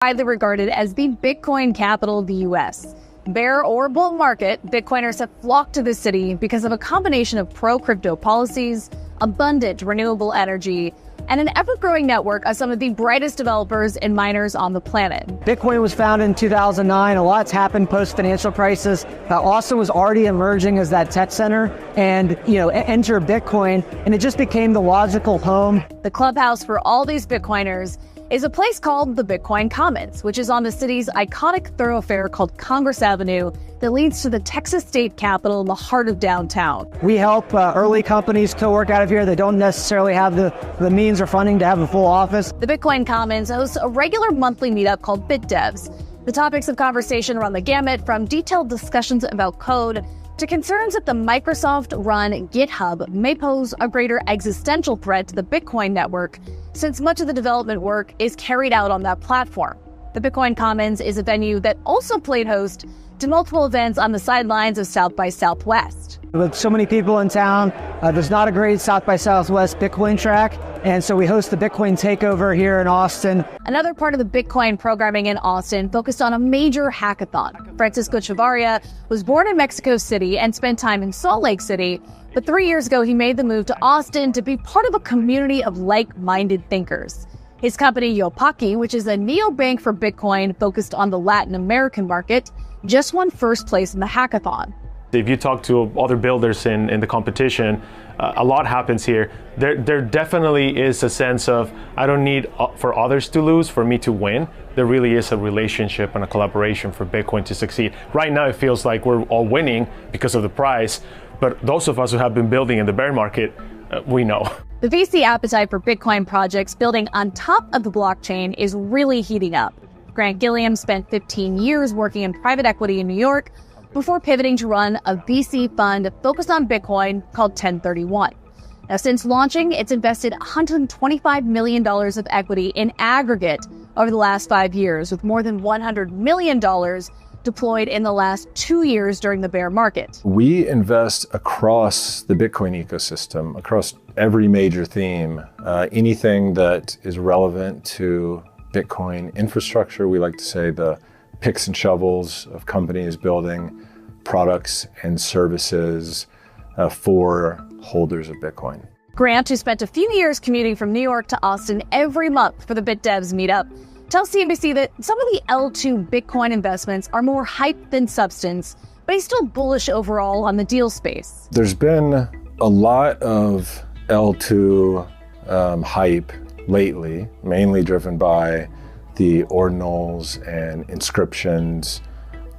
Widely regarded as the Bitcoin capital of the US. Bear or bull market, Bitcoiners have flocked to this city because of a combination of pro-crypto policies, abundant renewable energy, and an ever-growing network of some of the brightest developers and miners on the planet. Bitcoin was founded in 2009. A lot's happened post-financial crisis. Austin was already emerging as that tech center, and enter Bitcoin, and it just became the logical home. The clubhouse for all these Bitcoiners is a place called the Bitcoin Commons, which is on the city's iconic thoroughfare called Congress Avenue that leads to the Texas state capitol in the heart of downtown. We help early companies co-work out of here that don't necessarily have the means or funding to have a full office. The Bitcoin Commons hosts a regular monthly meetup called BitDevs. The topics of conversation run the gamut from detailed discussions about code to concerns that the Microsoft-run GitHub may pose a greater existential threat to the Bitcoin network, since much of the development work is carried out on that platform. The Bitcoin Commons is a venue that also played host to multiple events on the sidelines of South by Southwest. With so many people in town, there's not a great South by Southwest Bitcoin track, and so we host the Bitcoin Takeover here in Austin. Another part of the Bitcoin programming in Austin focused on a major hackathon. Francisco Chavarria was born in Mexico City and spent time in Salt Lake City, but 3 years ago he made the move to Austin to be part of a community of like-minded thinkers. His company Yopaki, which is a neobank for Bitcoin focused on the Latin American market, just won first place in the hackathon. If you talk to other builders in the competition, a lot happens here. There definitely is a sense of, I don't need for others to lose for me to win. There really is a relationship and a collaboration for Bitcoin to succeed. Right now it feels like we're all winning because of the price, but those of us who have been building in the bear market, we know. The VC appetite for Bitcoin projects building on top of the blockchain is really heating up. Grant Gilliam spent 15 years working in private equity in New York before pivoting to run a VC fund focused on Bitcoin called 1031. Now, since launching, it's invested $125 million of equity in aggregate over the last 5 years, with more than $100 million deployed in the last 2 years during the bear market. We invest across the Bitcoin ecosystem, across every major theme, anything that is relevant to Bitcoin infrastructure. We like to say the picks and shovels of companies building products and services for holders of Bitcoin. Grant, who spent a few years commuting from New York to Austin every month for the BitDevs meetup, tells CNBC that some of the L2 Bitcoin investments are more hype than substance, but he's still bullish overall on the deal space. There's been a lot of L2 hype lately, mainly driven by the ordinals and inscriptions,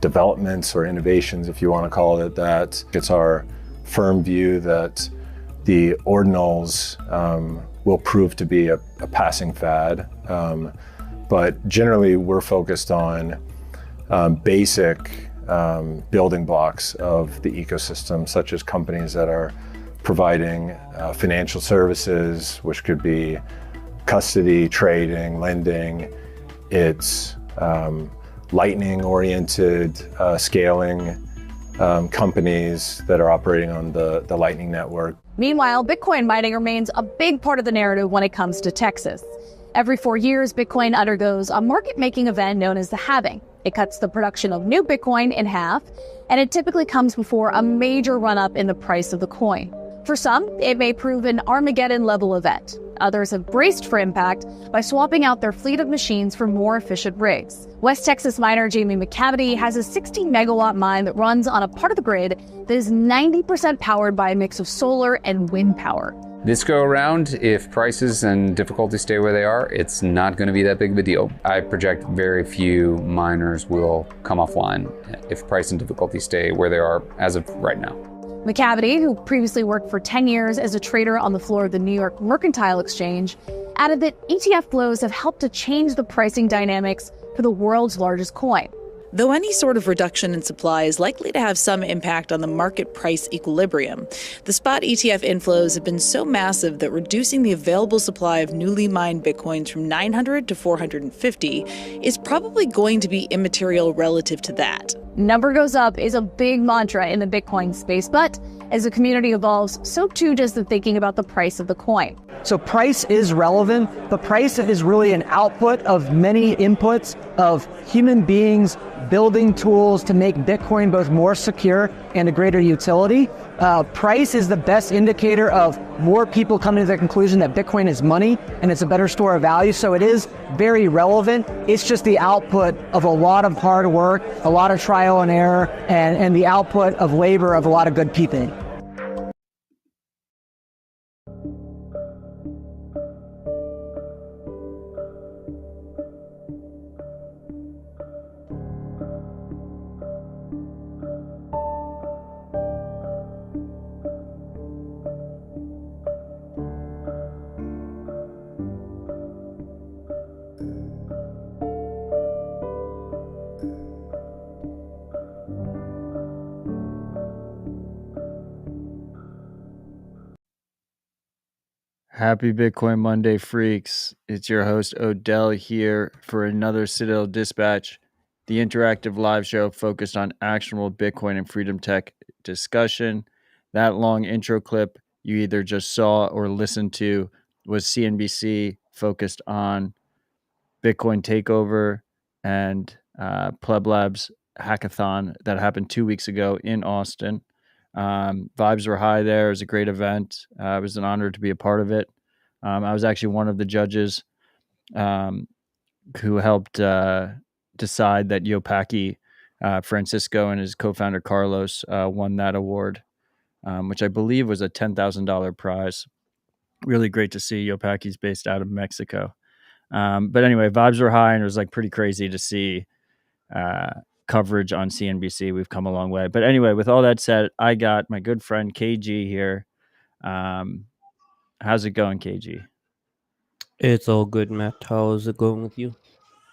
developments or innovations, if you want to call it that. It's our firm view that the ordinals will prove to be a passing fad. But generally, we're focused on basic building blocks of the ecosystem, such as companies that are providing financial services, which could be custody, trading, lending. It's lightning-oriented scaling companies that are operating on the Lightning Network. Meanwhile, Bitcoin mining remains a big part of the narrative when it comes to Texas. Every 4 years, Bitcoin undergoes a market-making event known as the halving. It cuts the production of new Bitcoin in half, and it typically comes before a major run-up in the price of the coin. For some, it may prove an Armageddon-level event. Others have braced for impact by swapping out their fleet of machines for more efficient rigs. West Texas miner Jamie McCavity has a 16-megawatt mine that runs on a part of the grid that is 90% powered by a mix of solar and wind power. This go around, if prices and difficulty stay where they are, it's not going to be that big of a deal. I project very few miners will come offline if price and difficulty stay where they are as of right now. McCavity, who previously worked for 10 years as a trader on the floor of the New York Mercantile Exchange, added that ETF flows have helped to change the pricing dynamics for the world's largest coin. Though any sort of reduction in supply is likely to have some impact on the market price equilibrium, the spot ETF inflows have been so massive that reducing the available supply of newly mined Bitcoins from 900 to 450 is probably going to be immaterial relative to that. Number goes up is a big mantra in the Bitcoin space, but As the community evolves, so too does the thinking about the price of the coin. So price is relevant. The price is really an output of many inputs of human beings building tools to make Bitcoin both more secure and a greater utility. Price is the best indicator of more people coming to the conclusion that Bitcoin is money and it's a better store of value. So it is very relevant. It's just the output of a lot of hard work, a lot of trial and error, and the output of labor of a lot of good people. Happy Bitcoin Monday, freaks. It's your host, Odell, here for another Citadel Dispatch, the interactive live show focused on actionable Bitcoin and freedom tech discussion. That long intro clip you either just saw or listened to was CNBC focused on Bitcoin takeover and Pleb Labs hackathon that happened 2 weeks ago in Austin. Vibes were high there. It was a great event. It was an honor to be a part of it. I was actually one of the judges who helped decide that Yopaki Francisco and his co-founder Carlos won that award, which I believe was a $10,000 prize. Really great to see. Yopaki's based out of Mexico. But anyway, vibes were high and it was like pretty crazy to see coverage on CNBC. We've come a long way. But anyway, with all that said, I got my good friend KG here. How's it going, KG? It's all good, Matt. How's it going with you?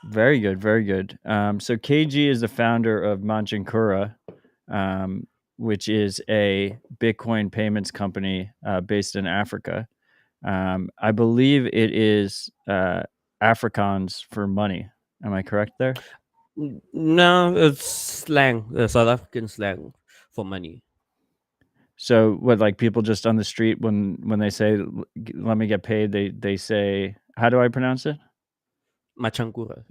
Very good, very good. So KG is the founder of Machangura, which is a Bitcoin payments company based in Africa. I believe it is Afrikaans for money. Am I correct there? No, it's slang, South African slang for money. So what, like people just on the street when they say let me get paid, they say, how do I pronounce it? Machangura.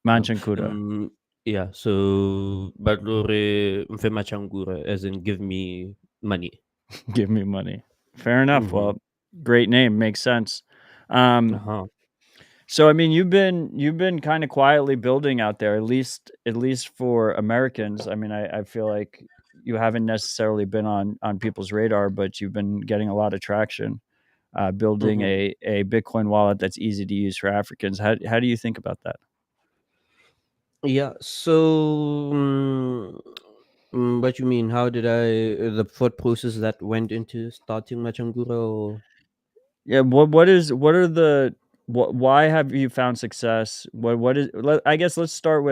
Machankura. Yeah, so Batlore mfe Machangura, as in give me money. Give me money. Fair enough. Mm-hmm. Well, great name, makes sense. So I mean, you've been kind of quietly building out there, at least for Americans. I mean, I feel like you haven't necessarily been on people's radar, but you've been getting a lot of traction, building a Bitcoin wallet that's easy to use for Africans. How do you think about that? Yeah, so what you mean? How did the thought process that went into starting Machangura? Or? Yeah, why have you found success? I guess let's start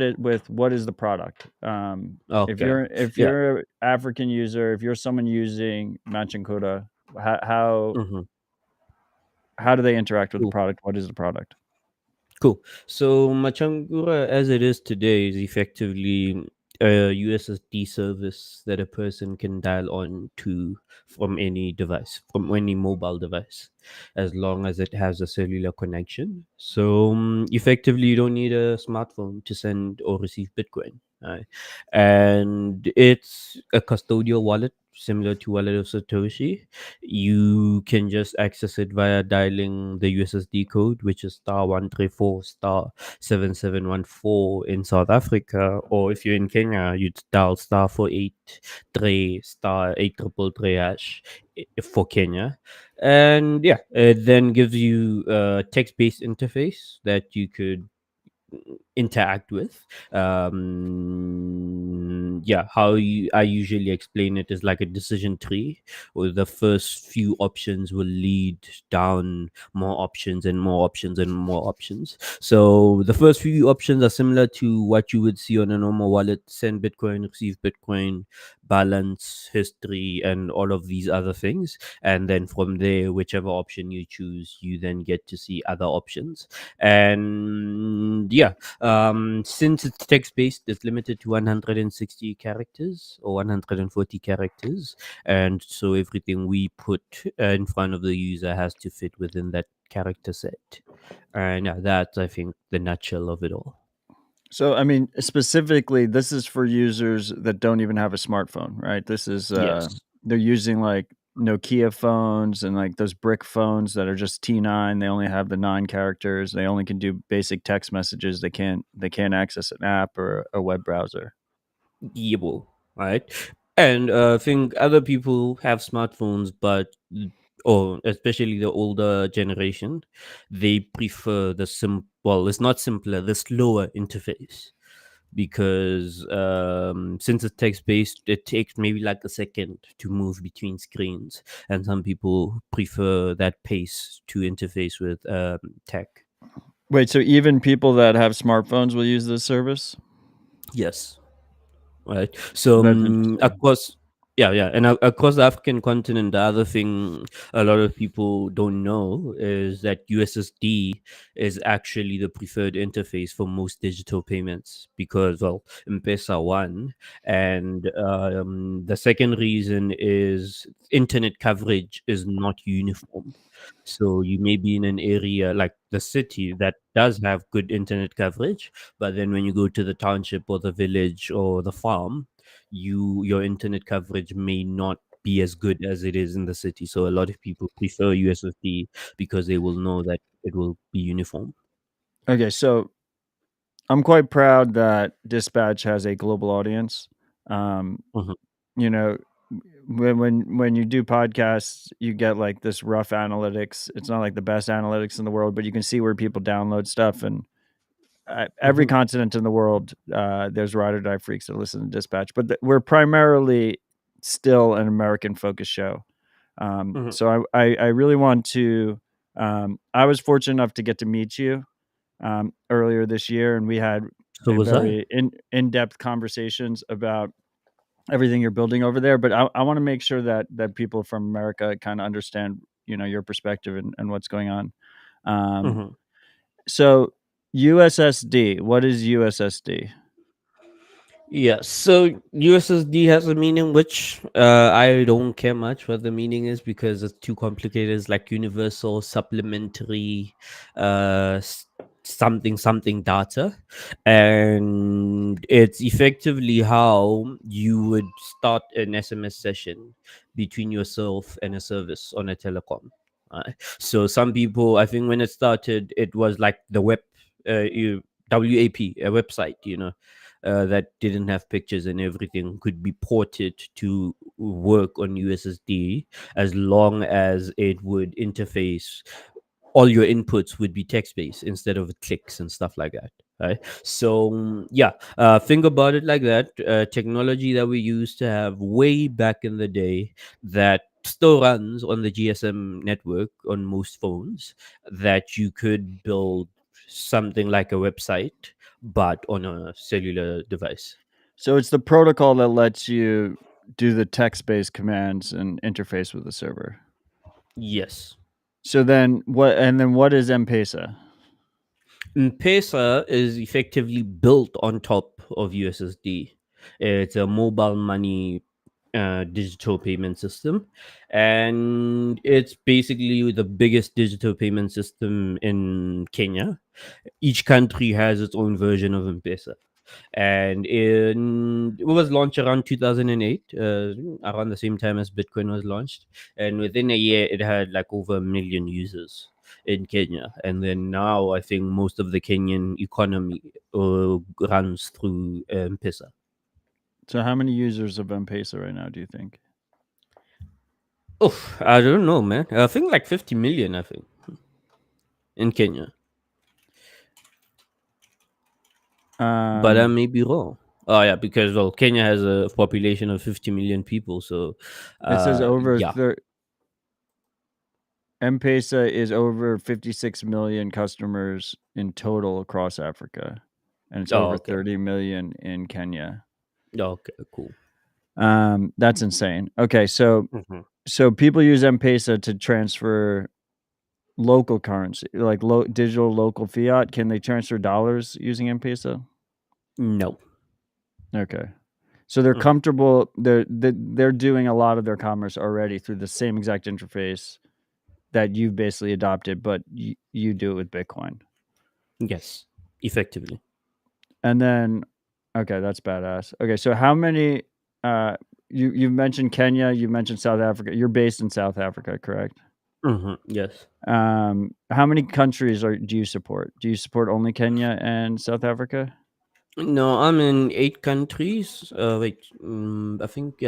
it with what is the product? Okay. If you're an African user, if you're someone using Machankura, how do they interact with the product? What is the product? Cool. So Machangura, as it is today, is effectively a USSD service that a person can dial on to from any device, from any mobile device, as long as it has a cellular connection. So effectively, you don't need a smartphone to send or receive Bitcoin. And it's a custodial wallet similar to Wallet of Satoshi. You can just access it via dialing the USSD code, which is *134*7714 in South Africa, or if you're in Kenya, you'd dial *483*833# for Kenya. And yeah, it then gives you a text-based interface that you could interact with. How I usually explain it is like a decision tree, where the first few options will lead down more options and more options and more options. So the first few options are similar to what you would see on a normal wallet: send Bitcoin, receive Bitcoin, balance, history, and all of these other things. And then from there, whichever option you choose, you then get to see other options. And yeah, since it's text based, it's limited to 160 characters or 140 characters. And so everything we put in front of the user has to fit within that character set. And yeah, that's, I think, the nutshell of it all. So, I mean, specifically, this is for users that don't even have a smartphone, right? This is Yes. they're using like Nokia phones and like those brick phones that are just T9. They only have the 9 characters. They only can do basic text messages. They can't access an app or a web browser. Yeah, well, right? And I think other people have smartphones, but or especially the older generation, they prefer the well, it's not simpler, the slower interface. Because since it's text based, it takes maybe like a second to move between screens, and some people prefer that pace to interface with tech. Wait, so even people that have smartphones will use this service? Yes. Right. So That's interesting. across, yeah, and across the African continent, the other thing a lot of people don't know is that USSD is actually the preferred interface for most digital payments because, well, M-Pesa one, and the second reason is internet coverage is not uniform. So you may be in an area like the city that does have good internet coverage, but then when you go to the township or the village or the farm, your internet coverage may not be as good as it is in the city. So a lot of people prefer USSD because they will know that it will be uniform. Okay, so I'm quite proud that Dispatch has a global audience. Mhm. You know, when you do podcasts, you get like this rough analytics. It's not like the best analytics in the world, but you can see where people download stuff. And every Mhm. continent in the world, there's ride or die freaks that listen to Dispatch. But we're primarily still an American focused show. Mhm. So I really want to. I was fortunate enough to get to meet you earlier this year, and we had So a was I. very in-depth conversations about everything you're building over there. But I want to make sure that people from America kind of understand, your perspective and what's going on. Mhm. So USSD, what is USSD? Yeah, so USSD has a meaning which I don't care much what the meaning is because it's too complicated. It's like universal supplementary something data, and it's effectively how you would start an SMS session between yourself and a service on a telecom. So some people, I think, when it started, it was like the WAP, a website, that didn't have pictures and everything could be ported to work on USSD as long as it would interface. All your inputs would be text based instead of clicks and stuff like that. Right. So, yeah, think about it like that. Technology that we used to have way back in the day that still runs on the GSM network on most phones, that you could build something like a website but on a cellular device. So it's the protocol that lets you do the text-based commands and interface with the server. Yes. So then what? And then what is M-Pesa? M-Pesa is effectively built on top of USSD. It's a mobile money digital payment system, and it's basically the biggest digital payment system in Kenya. Each country has its own version of M-Pesa. And it was launched around 2008, around the same time as Bitcoin was launched, and within a year it had like over 1 million users in Kenya. And then now I think most of the Kenyan economy runs through M-Pesa. So how many users of M-Pesa right now do you think? Oh, I don't know, man. I think like 50 million, I think, in Kenya, but I may be wrong. Oh yeah, because, well, Kenya has a population of 50 million people, so It says over yeah. M-Pesa is over 56 million customers in total across Africa, and it's Oh, over okay. 30 million in Kenya. Okay, cool. That's insane. Okay, so people use M-Pesa to transfer local currency, like digital local fiat. Can they transfer dollars using M-Pesa? No. Okay. So they're comfortable. They're doing a lot of their commerce already through the same exact interface that you've basically adopted, but you do it with Bitcoin. Yes, effectively. And then, okay, that's badass. Okay, so how many? You mentioned Kenya. You mentioned South Africa. You're based in South Africa, correct? Yes. How many countries do you support? Do you support only Kenya and South Africa? No, I'm in 8 countries. I think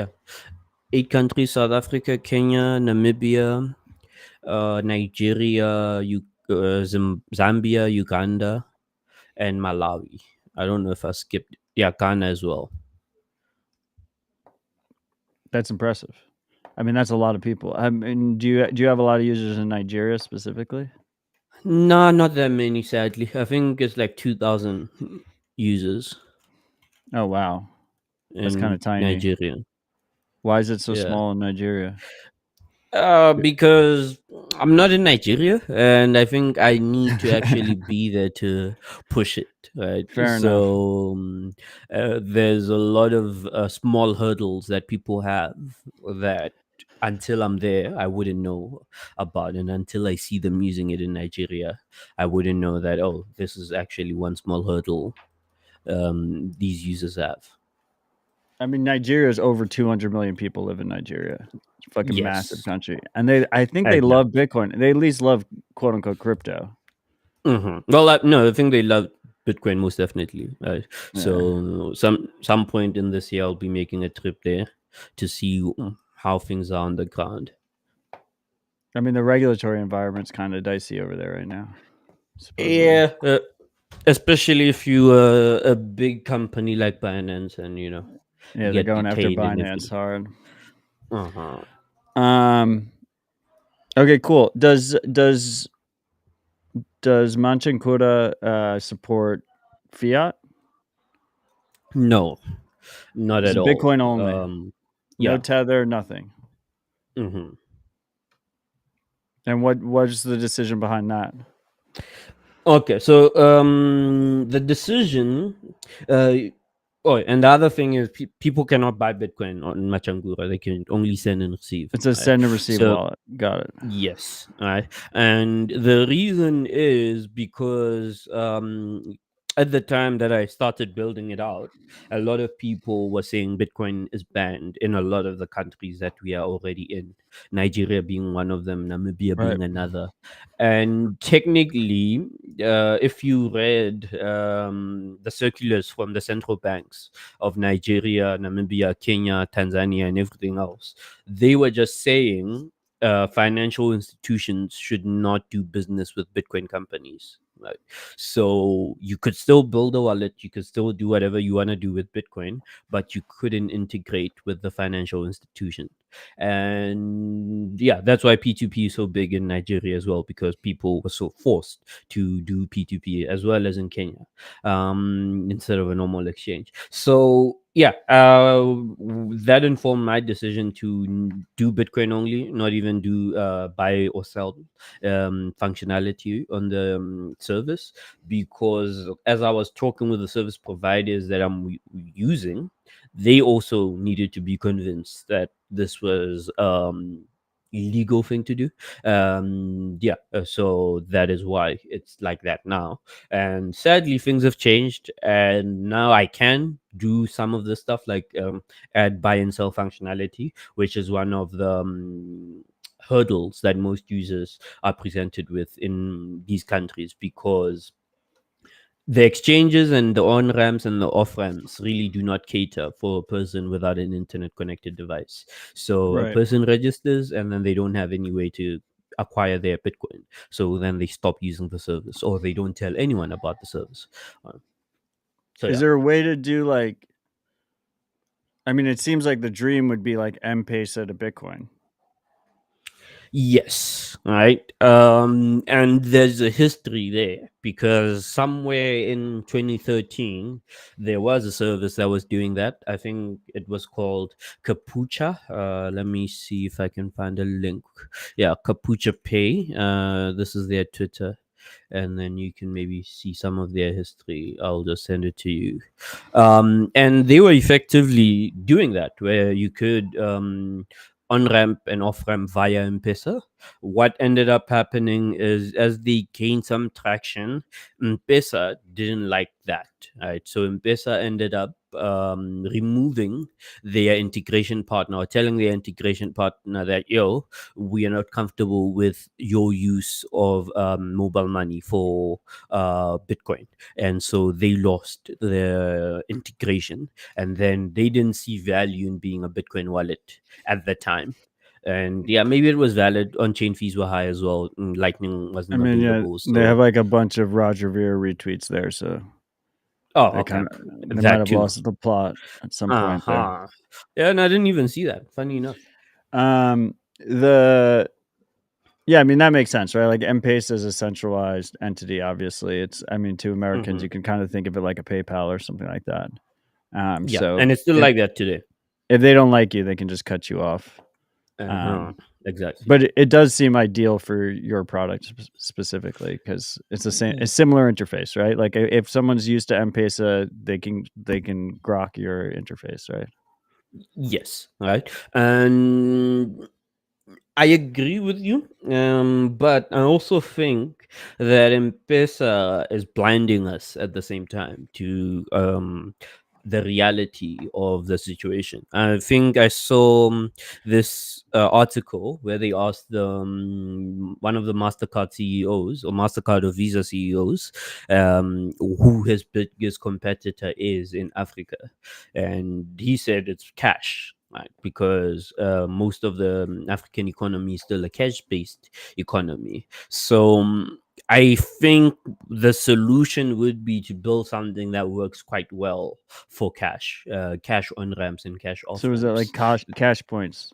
8 countries: South Africa, Kenya, Namibia, Nigeria, Zambia, Uganda, and Malawi. I don't know if I skipped. Yeah, Ghana as well. That's impressive. I mean, that's a lot of people. I mean, do you have a lot of users in Nigeria specifically? No, not that many, sadly. I think it's like 2,000 users. Oh wow, that's kind in of tiny. Nigeria. Why is it so Yeah. small in Nigeria? Because I'm not in Nigeria, and I think I need to actually be there to push it. Right. Fair enough. So there's a lot of small hurdles that people have that until I'm there, I wouldn't know about, and until I see them using it in Nigeria, I wouldn't know that. Oh, this is actually one small hurdle these users have. I mean, Nigeria is over 200 million people live in Nigeria. It's a fucking massive country, and I think they love Bitcoin. They at least love quote unquote crypto. Well, no, I think they love Bitcoin most definitely. So some point in this year, I'll be making a trip there to see how things are on the ground. I mean, the regulatory environment's kind of dicey over there right now. Supposedly. Yeah, especially if you a big company like Binance, and yeah, they're going after Binance hard. Okay, cool. Does Machankura support fiat? No, not at all. Bitcoin only. No tether, nothing. And what was the decision behind that? Okay, so the decision. And the other thing is people cannot buy Bitcoin on Machangura. They can only send and receive. It's a send and receive wallet. Got it. Yes. Right. And the reason is because at the time that I started building it out, a lot of people were saying Bitcoin is banned in a lot of the countries that we are already in, Nigeria being one of them, Namibia being another. And technically, if you read the circulars from the central banks of Nigeria, Namibia, Kenya, Tanzania, and everything else, they were just saying financial institutions should not do business with Bitcoin companies. Right. So you could still build a wallet, you could still do whatever you want to do with Bitcoin, but you couldn't integrate with the financial institution. And yeah, that's why P2P is so big in Nigeria as well, because people were so forced to do P2P as well as in Kenya, instead of a normal exchange. So yeah, that informed my decision to do Bitcoin only, not even do buy or sell functionality on the service, because as I was talking with the service providers that I'm using, they also needed to be convinced that this was legal thing to do. So that is why it's like that now. And sadly, things have changed, and now I can do some of the stuff like add buy and sell functionality, which is one of the hurdles that most users are presented with in these countries, because the exchanges and the on ramps and the off ramps really do not cater for a person without an internet connected device. So a person registers and then they don't have any way to acquire their Bitcoin. So then they stop using the service, or they don't tell anyone about the service. Is there a way to do like, I mean, it seems like the dream would be like M-Pesa to Bitcoin. Yes, right. And there's a history there because somewhere in 2013 there was a service that was doing that. I think it was called Capucha. Let me see if I can find a link. Yeah, Capucha Pay. This is their Twitter, and then you can maybe see some of their history. I'll just send it to you. And they were effectively doing that, where you could on ramp and off ramp via M-Pesa. What ended up happening is, as they gained some traction, M-Pesa didn't like that. Right, so M-Pesa ended up removing their integration partner, or telling their integration partner that, yo, we are not comfortable with your use of mobile money for Bitcoin. And so they lost their integration, and then they didn't see value in being a Bitcoin wallet at the time. And yeah, maybe it was valid. On chain fees were high as well. Lightning I wasn't mean, yeah, available. they have So, like a bunch of Roger Ver retweets there, so oh, they okay. they might That have too. lost the plot at some Uh point there. huh. Yeah, and I didn't even see that. Funny enough. The Yeah, I mean, that makes sense, right? Like M-Pesa is a centralized entity. Obviously, I mean, to Americans, Hmm. you can kind of think of it like a PayPal or something like that. Yeah, So and it's still like that today. if they don't like you, they can just cut you off. Uh huh. Exactly. But it does seem ideal for your product specifically, because it's a similar interface, right? Like if someone's used to M-Pesa, they can grok your interface, right? Yes. Right. And I agree with you, but I also think that M-Pesa is blinding us at the same time to the reality of the situation. I think I saw this article where they asked one of the MasterCard CEOs, or MasterCard or Visa CEOs, who his biggest competitor is in Africa. And he said it's cash. Right, because most of the African economy is still a cash-based economy. So I think the solution would be to build something that works quite well for cash on ramps and cash off So is that like ramps. cash points?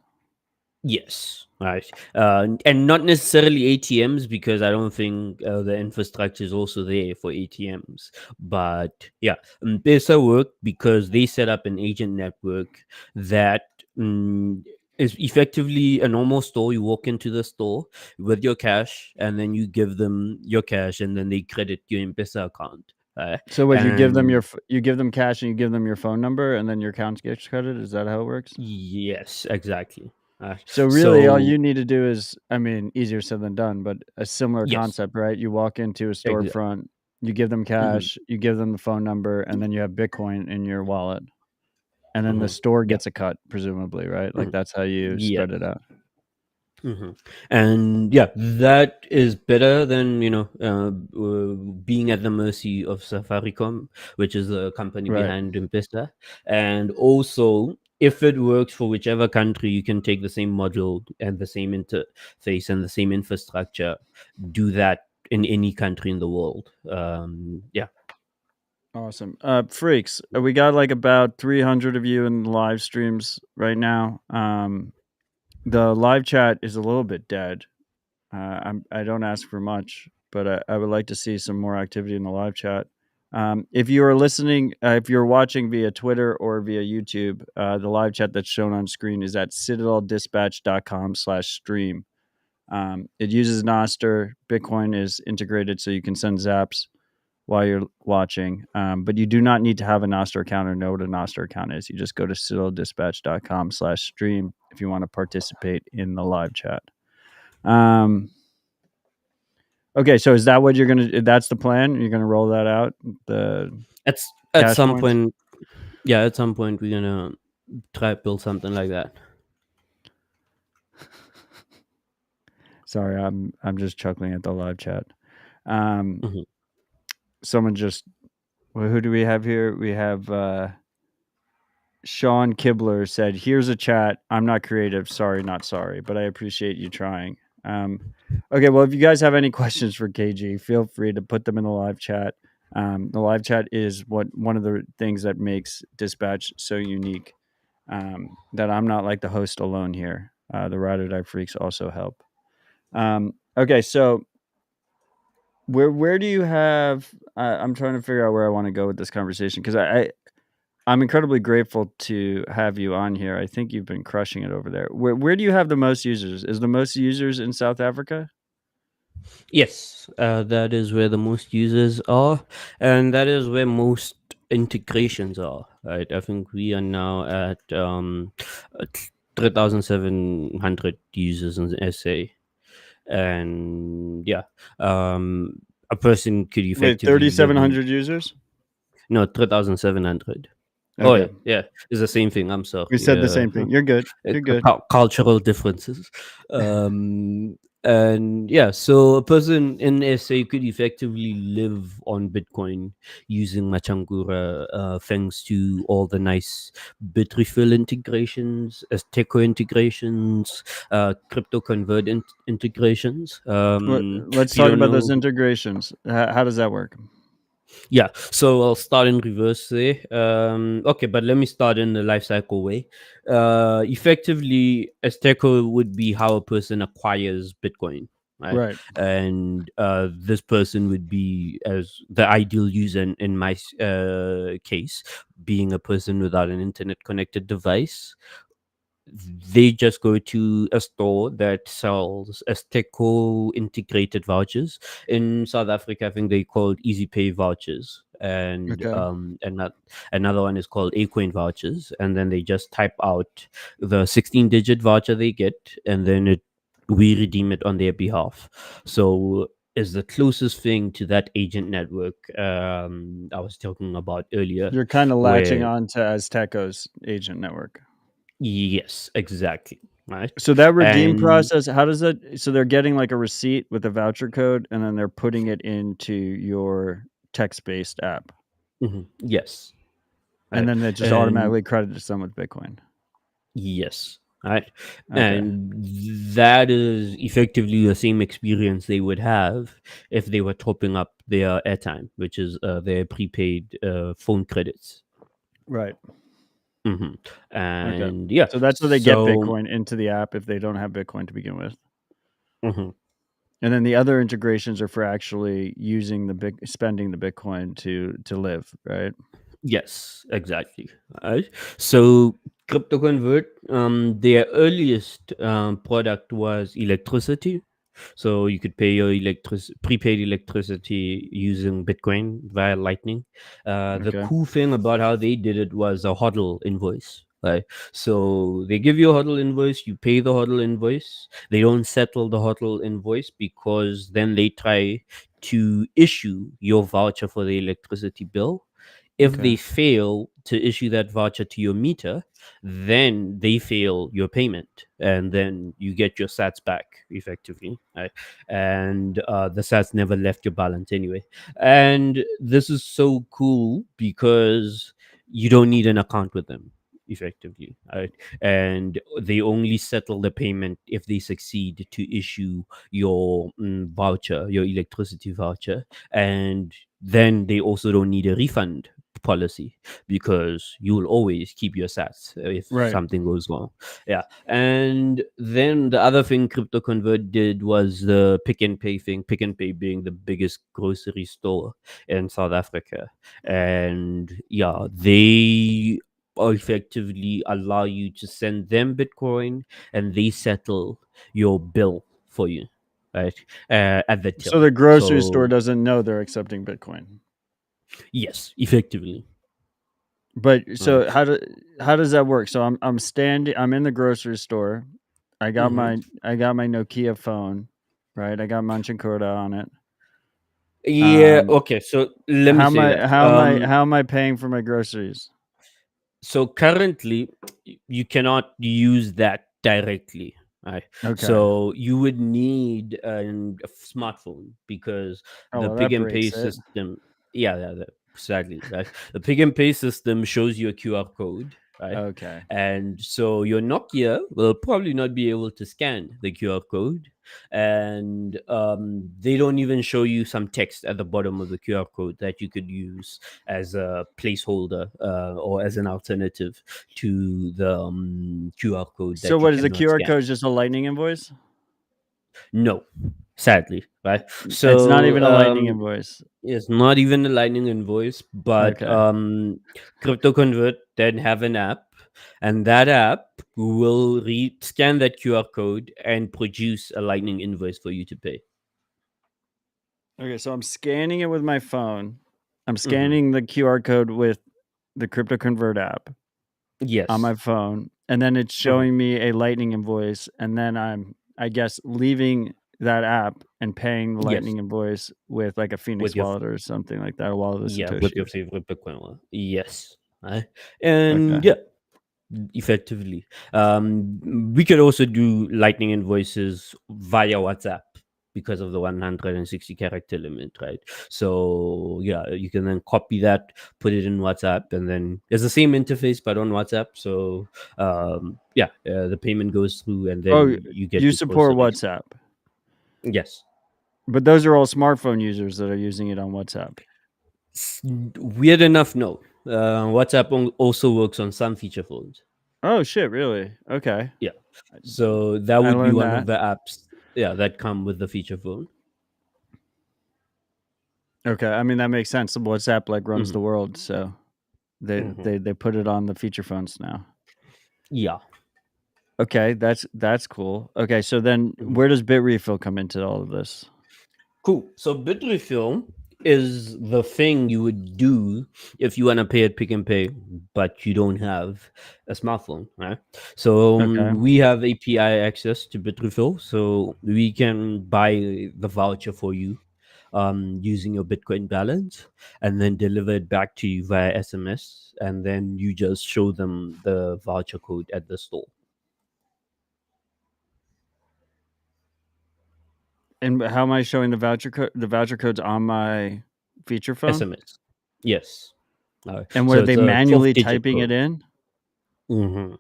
Yes, right. And not necessarily ATMs, because I don't think the infrastructure is also there for ATMs. But yeah, Pesa work because they set up an agent network that is effectively a normal store. You walk into the store with your cash, and then you give them your cash, and then they credit your M-Pesa account. So what, And you give them cash and you give them your phone number, and then your account gets credit? Is that how it works? yes, exactly. So really, all So you need to do is, I mean, easier said than done, but a similar yes, concept, right? You walk into a exactly. storefront, you give them cash, you give them the phone number, and then you have Bitcoin in your wallet, and then the store Yeah. gets a cut, presumably, right? Like Mhm. that's how you Yeah. spread it out. And yeah, that is better than being at the mercy of Safaricom, which is the company Right. behind M-Pesa. And also, if it works for whichever country, you can take the same module and the same interface and the same infrastructure, do that in any country in the world. Yeah. Awesome. Freaks, we got like about 300 of you in the live streams right now. The live chat is a little bit dead. I don't ask for much, but I would like to see some more activity in the live chat. If you are listening, if you're watching via Twitter or via YouTube, the live chat that's shown on screen is at citadeldispatch.com/stream. It uses Nostr. Bitcoin is integrated, so you can send zaps while you're watching. But you do not need to have a Nostr account or know what a Nostr account is. You just go to citadeldispatch.com/stream if you want to participate in the live chat. Okay, so is that what you're gonna? That's the plan. You're gonna roll that out. The At cash some points. point, yeah, at some point, we're gonna try to build something like that. Sorry, I'm just chuckling at the live chat. Mhm. Someone just. Well, who do we have here? We have Sean Kibler said, "Here's a chat. I'm not creative. Sorry, not sorry, but I appreciate you trying." Okay, well, if you guys have any questions for KG, feel free to put them in the live chat. The live chat is one of the things that makes Dispatch so unique. That I'm not like the host alone here. The Ride or Die Freaks also help. Okay, so where do you have? I'm trying to figure out where I want to go with this conversation because I'm incredibly grateful to have you on here. I think you've been crushing it over there. Where do you have the most users? Is the most users in South Africa? Yes, that is where the most users are, and that is where most integrations are. Right, I think we are now at 3,700 users in SA, and yeah, a person could Wait, effectively live in 3,700 users? no 3,700. Oh Okay, yeah, it's the same thing. I'm sorry. we said the same thing. You're good. You're good. Cultural differences. And yeah, so a person in SA could effectively live on Bitcoin using Machangura, thanks to all the nice bitrefill integrations, Azteco integrations, crypto convert integrations. Let's If you talk don't about those know, integrations. How does that work? yeah, so I'll start in reverse there. Okay, but let me start in the life cycle way. Effectively, Azteco would be how a person acquires Bitcoin, right? Right. And this person would be as the ideal user in my case, being a person without an internet connected device. They just go to a store that sells Azteco integrated vouchers. In South Africa, I think they called Easy Pay vouchers. And Okay. another one is called Acoin vouchers. And then they just type out the 16-digit voucher they get, and then we redeem it on their behalf. So is the closest thing to that agent network I was talking about earlier. You're kind of latching Where on to Azteco's agent network. yes, exactly. Right. So that redeem And process, how does that? So they're getting like a receipt with a voucher code, and then they're putting it into your text-based app, yes. and Right. then it just And automatically credits them with Bitcoin. yes. Right. Okay. And that is effectively the same experience they would have if they were topping up their airtime, which is their prepaid phone credits. Right. hmm Okay. And yeah, So that's how they get so Bitcoin into the app if they don't have Bitcoin to begin with. mhm. And then the other integrations are for actually using spending the Bitcoin to live, right? Yes, exactly. Right. So crypto convert, their earliest product was electricity. So you could pay your prepaid electricity using Bitcoin via Lightning. The Okay. cool thing about how they did it was a HODL invoice. Right. So they give you a HODL invoice, you pay the HODL invoice. They don't settle the HODL invoice because then they try to issue your voucher for the electricity bill. If Okay. they fail to issue that voucher to your meter, then they fail your payment, and then you get your sats back effectively, right? And the sats never left your balance anyway. And this is so cool because you don't need an account with them effectively, right? And they only settle the payment if they succeed to issue your voucher, your electricity voucher, and then they also don't need a refund policy because you will always keep your sats if Right. something goes wrong. Yeah. And then the other thing Crypto Convert did was the Pick and Pay thing, Pick and Pay being the biggest grocery store in South Africa. And yeah, they effectively allow you to send them Bitcoin and they settle your bill for you, right? At the till. So the grocery So store doesn't know they're accepting Bitcoin. yes, effectively. But so Right. how does that work? So I'm in the grocery store. I got my Nokia phone, right? I got Machankura on it. Yeah. Okay. So let me say that. How am I paying for my groceries? So currently, you cannot use that directly. Right. Okay. So you would need a smartphone because Oh, the well, Pick that and Pay breaks it. system. Yeah, exactly. Right. The Pick and Pay system shows you a QR code. Right. Okay. And so your Nokia will probably not be able to scan the QR code, and they don't even show you some text at the bottom of the QR code that you could use as a placeholder or as an alternative to the QR code So that you what is the cannot QR scan. code? Just a Lightning invoice? No, sadly, right? It's not even a Lightning So invoice. it's not even a Lightning invoice, but Okay. Crypto Convert then have an app, and that app will scan that QR code and produce a Lightning invoice for you to pay. Okay, so I'm scanning it with my phone. I'm Mm-hmm. scanning the QR code with the Crypto Convert app Yes. on my phone, and then it's showing me a Lightning invoice, and then I guess, leaving that app and paying the Yes. Lightning invoice with like a Phoenix With your wallet or something like that, a wallet of Yeah, Satoshi. with your favorite Bitcoin wallet. Yes. Right? And yeah, effectively. We could also do Lightning invoices via WhatsApp because of the 160 character limit, right? So yeah, you can then copy that, put it in WhatsApp, and then it's the same interface but on WhatsApp. So the payment goes through, and then you get you to support post it. WhatsApp, Yes. but those are all smartphone users that are using it on WhatsApp. Weird enough, no. WhatsApp also works on some feature phones. Oh shit! Really? Okay. Yeah. So that I would be learned one that. of the apps, that come with the feature phone. Okay, I mean that makes sense. WhatsApp like runs the world, so they put it on the feature phones now. Yeah. Okay, that's cool. Okay, so then where does bitrefill come into all of this? Cool. So bitrefill is the thing you would do if you want to pay at Pick and Pay, but you don't have a smartphone, right? So we have API access to bitrefill, so we can buy the voucher for you using your Bitcoin balance, and then deliver it back to you via SMS, and then you just show them the voucher code at the store. And how am I showing the voucher code? The voucher code's on my feature phone? SMS. Yes. And were they manually typing it in? Mm-hmm.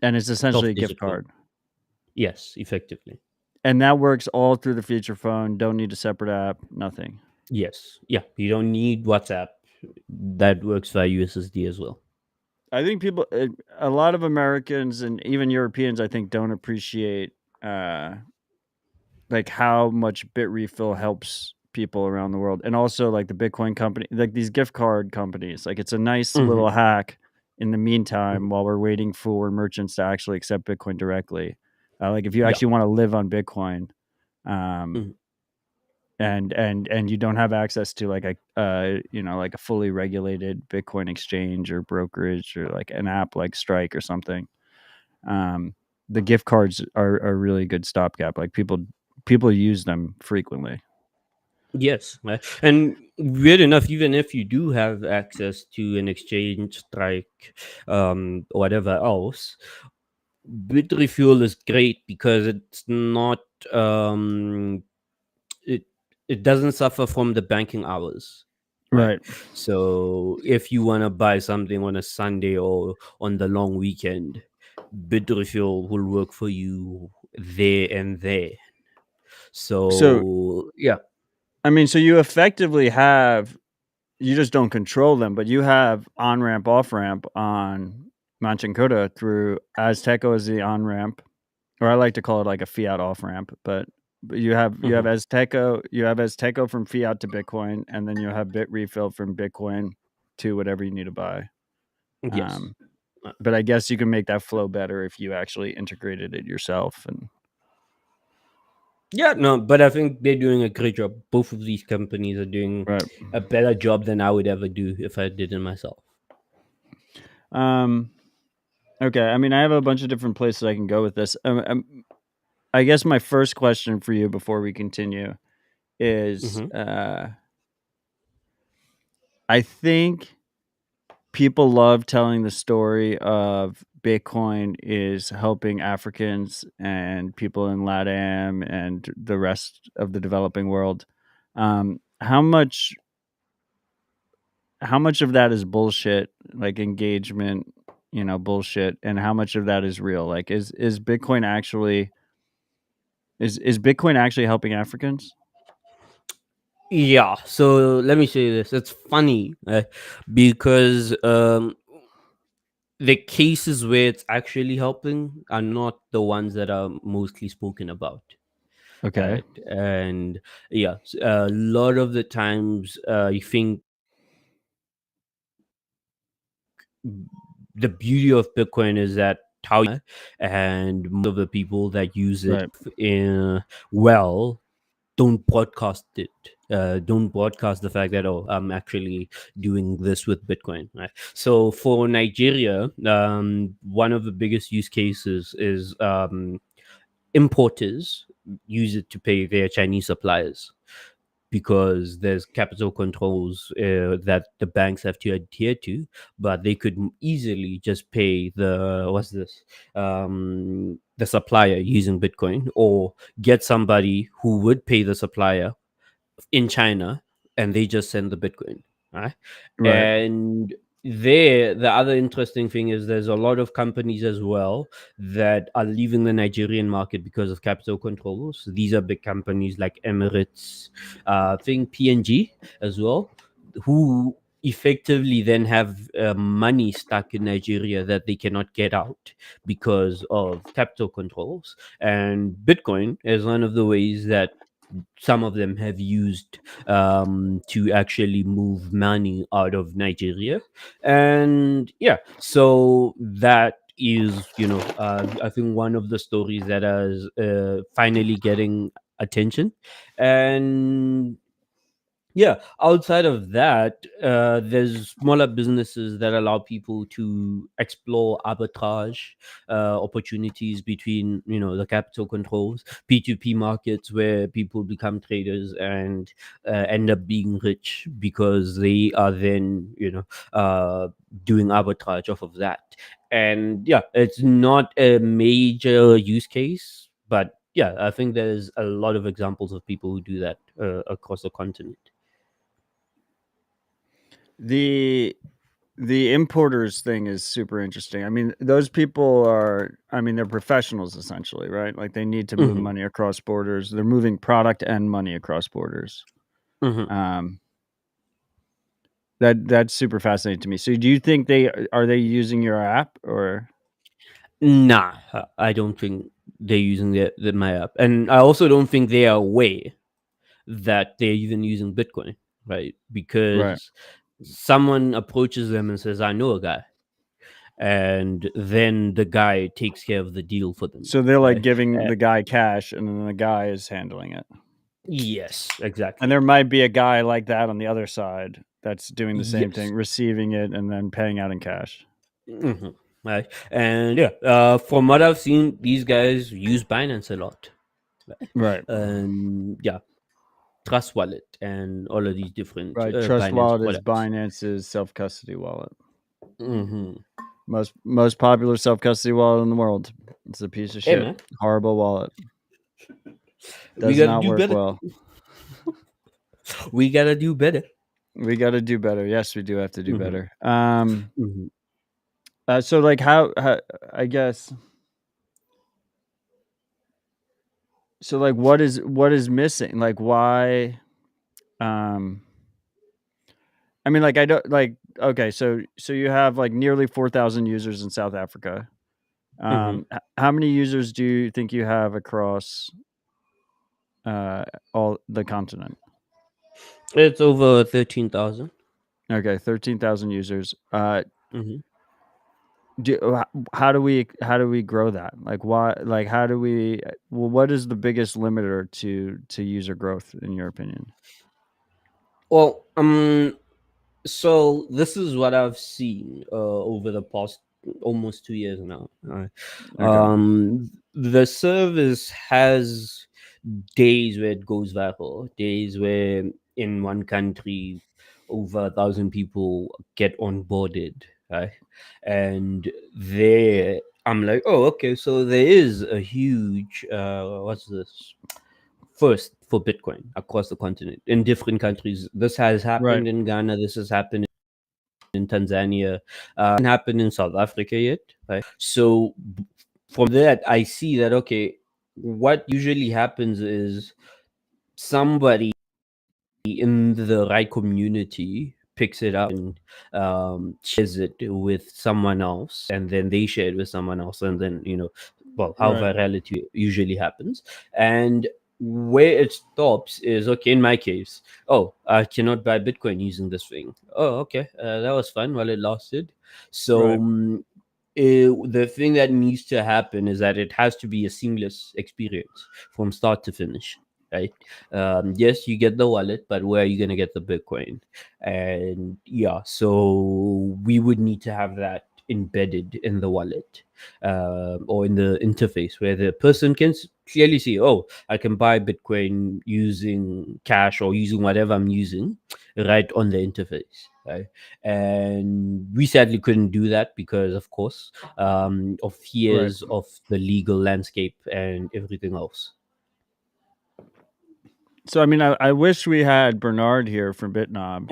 And it's essentially a gift card. Yes, effectively. And that works all through the feature phone. Don't need a separate app. Nothing. Yes. Yeah. You don't need WhatsApp. That works via USSD as well. I think a lot of Americans and even Europeans, I think, don't appreciate like how much bitrefill helps people around the world, and also like the Bitcoin company, like these gift card companies. Like it's a nice little hack in the meantime while we're waiting for merchants to actually accept Bitcoin directly. Like if you actually want to live on Bitcoin, and you don't have access to like like a fully regulated Bitcoin exchange or brokerage or like an app like Strike or something, the gift cards are a really good stopgap. Like people use them frequently. Yes, right. And weird enough, even if you do have access to an exchange, Strike, whatever else, bitrefuel is great because it's not it doesn't suffer from the banking hours. Right. So if you want to buy something on a Sunday or on the long weekend, bitrefuel will work for you there and there. So yeah. I mean, so you effectively you just don't control them, but you have on-ramp, off-ramp on Machankura through Azteco as the on-ramp, or I like to call it like a fiat off-ramp, but you have Azteco from fiat to Bitcoin, and then you have bitrefill from Bitcoin to whatever you need to buy. Yes. But I guess you can make that flow better if you actually integrated it yourself. And yeah, no, but I think they're doing a great job. Both of these companies are doing a better job than I would ever do if I did it myself. Okay, I mean, I have a bunch of different places I can go with this. I guess my first question for you before we continue is, I think people love telling the story of Bitcoin is helping Africans and people in LATAM and the rest of the developing world. How much of that is bullshit, like engagement, bullshit, and how much of that is real? Like, is Bitcoin actually helping Africans? Yeah, so let me say this. It's funny because the cases where it's actually helping are not the ones that are mostly spoken about. Okay. And yeah, a lot of the times you think the beauty of Bitcoin is that how and most of the people that use it well don't broadcast it. Don't broadcast the fact that, oh, I'm actually doing this with Bitcoin. Right? So for Nigeria, one of the biggest use cases is importers use it to pay their Chinese suppliers, because there's capital controls that the banks have to adhere to, but they could easily just pay the supplier using Bitcoin, or get somebody who would pay the supplier in China, and they just send the Bitcoin, right? Right. And the other interesting thing is there's a lot of companies as well that are leaving the Nigerian market because of capital controls. These are big companies like Emirates, I think PNG as well, who effectively then have money stuck in Nigeria that they cannot get out because of capital controls. And Bitcoin is one of the ways that some of them have used to actually move money out of Nigeria. And yeah, so that is, I think one of the stories that is finally getting attention. And yeah, outside of that, there's smaller businesses that allow people to explore arbitrage opportunities between, the capital controls, P2P markets where people become traders and end up being rich because they are then, doing arbitrage off of that. And yeah, it's not a major use case, but yeah, I think there's a lot of examples of people who do that across the continent. The importers thing is super interesting. I mean, those people are, they're professionals essentially, right? Like they need to move money across borders. They're moving product and money across borders. That's super fascinating to me. So do you think are they using your app or? Nah, I don't think they're using my app, and I also don't think they are aware that they're even using Bitcoin, right? Because someone approaches them and says, "I know a guy," and then the guy takes care of the deal for them. So they're like giving the guy cash, and then the guy is handling it. Yes, exactly. And there might be a guy like that on the other side that's doing the same thing, receiving it and then paying out in cash. Right. And yeah, from what I've seen, these guys use Binance a lot. Right. And yeah, Trust Wallet and all of these different Trust Binance Wallet products. is Binance's self-custody wallet. Most popular self-custody wallet in the world. It's a piece of shit. Man. Horrible wallet. Does not work better. Well. We gotta do better. We gotta do better. Yes, we do have to do better. So like how I guess. So like what is missing? Like why? I mean, like I don't like. Okay, so you have like nearly 4,000 users in South Africa. How many users do you think you have across all the continent? It's over 13,000. Okay, 13,000 users. How do we grow that? Like why? Like how do we? Well, what is the biggest limiter to user growth in your opinion? Well, so this is what I've seen over the past almost 2 years now. The service has days where it goes viral, days where in one country over 1,000 people get onboarded, right? And there I'm like, oh, okay, so there is a huge first for Bitcoin across the continent in different countries. This has happened in Ghana. This has happened in Tanzania. It hasn't happened in South Africa yet. Right? So from that, I see that, okay, what usually happens is somebody in the right community picks it up and shares it with someone else, and then they share it with someone else, and then how virality usually happens. And where it stops is, okay, in my case, oh, I cannot buy Bitcoin using this thing. Oh, okay, that was fun while it lasted. So Right. the thing that needs to happen is that it has to be a seamless experience from start to finish, right? Yes, you get the wallet, but where are you going to get the Bitcoin? And yeah, so we would need to have that embedded in the wallet, or in the interface where the person can clearly see, oh, I can buy Bitcoin using cash or using whatever I'm using right on the interface, right? And we sadly couldn't do that because, of course, of Right. fears of the legal landscape and everything else. So I mean, I wish we had Bernard here from Bitnob.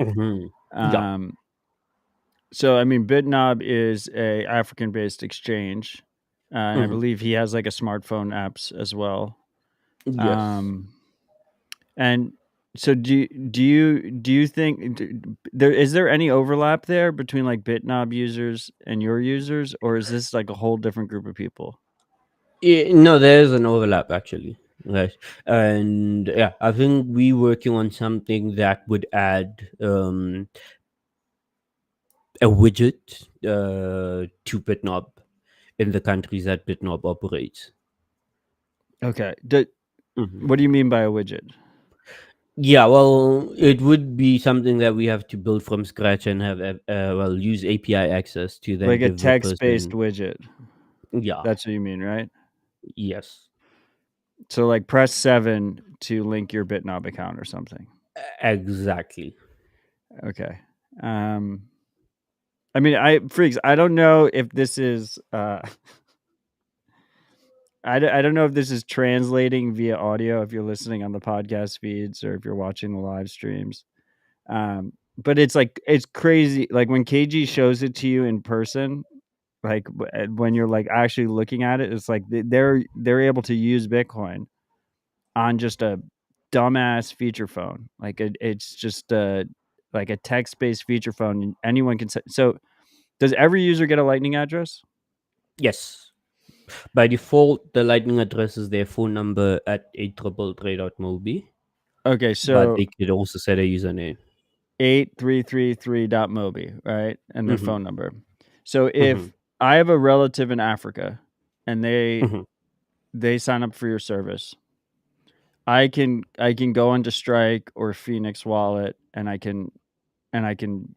Yeah. So I mean, Bitnob is a African-based exchange, and I Mhm. believe he has like a smartphone apps as well. Yes. And so do you think there is there any overlap there between like Bitnob users and your users, or is this like a whole different group of people? No, there's an overlap actually, right? And yeah, I think we working on something that would add a widget to Bitnob in the countries that Bitnob operates. Okay. Mhm. What do you mean by a widget? Yeah, well, it would be something that we have to build from scratch and have well, use API access to then Like a give the text-based person. widget. Yeah. That's what you mean, right? Yes. So like press 7 to link your Bitnob account or something. Exactly. Okay. I mean, freaks, I don't know if this is I don't know if this is translating via audio if you're listening on the podcast feeds or if you're watching the live streams. But it's like it's crazy. Like when KG shows it to you in person, like when you're like actually looking at it, it's like they're able to use Bitcoin on just a dumbass feature phone. Like it's just like a text-based feature phone. And anyone can. So does every user get a Lightning address? Yes. By default, the Lightning address is their phone number at 833.mobi, Okay, but so they could also set a username. 8333.mobi, right? And their Mm-hmm. phone number. So Mm-hmm. if I have a relative in Africa and Mm-hmm. they sign up for your service, I can go into Strike or Phoenix Wallet and I can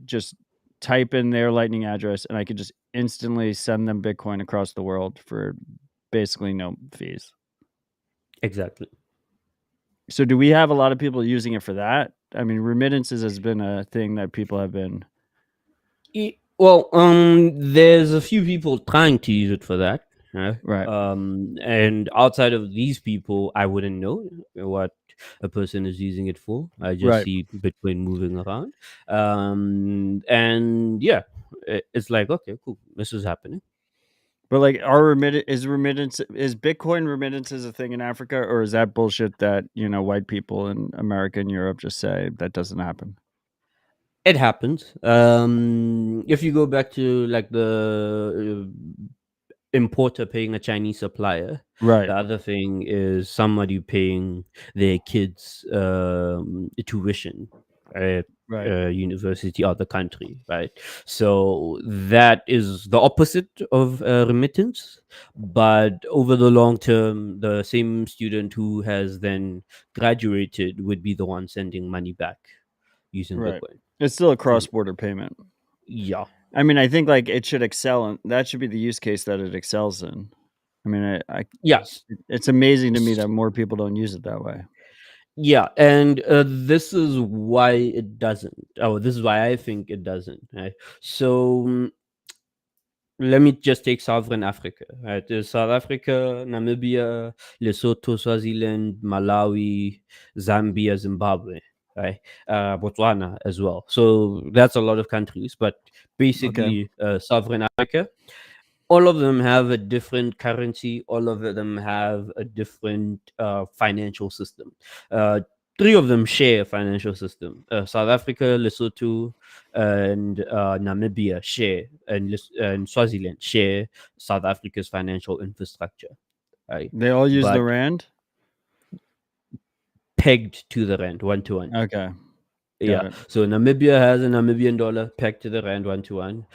just type in their Lightning address and I can just instantly send them Bitcoin across the world for basically no fees. Exactly. So do we have a lot of people using it for that? I mean, remittances has been a thing that people have been. Well, there's a few people trying to use it for that, Right. and outside of these people, I wouldn't know what a person is using it for. I just Right. see Bitcoin moving around, and yeah, it's like, okay, cool, this is happening. But like, is Bitcoin remittances a thing in Africa, or is that bullshit that white people in America and Europe just say that doesn't happen? It happens. If you go back to like the importer paying a Chinese supplier. Right. The other thing is somebody paying their kids tuition at Right. university or the country, right? So that is the opposite of remittance. But over the long term, the same student who has then graduated would be the one sending money back using Right. Bitcoin. It's still a cross-border payment. Yeah. I mean, I think like it should excel, and that should be the use case that it excels in. I mean, Yes. it's amazing to me that more people don't use it that way. Yeah, and this is why it doesn't. Oh, this is why I think it doesn't. Right? So let me just take Southern Africa. Right? There's South Africa, Namibia, Lesotho, Swaziland, Malawi, Zambia, Zimbabwe, right? Botswana as well. So that's a lot of countries, but basically Southern Africa. All of them have a different currency. All of them have a different financial system. Three of them share a financial system. South Africa, Lesotho, and Namibia share, and Swaziland share South Africa's financial infrastructure. Right, They all use the but rand. pegged to the rand 1-to-1. Okay. Yeah. it. So Namibia has a Namibian dollar pegged to the rand 1-to-1.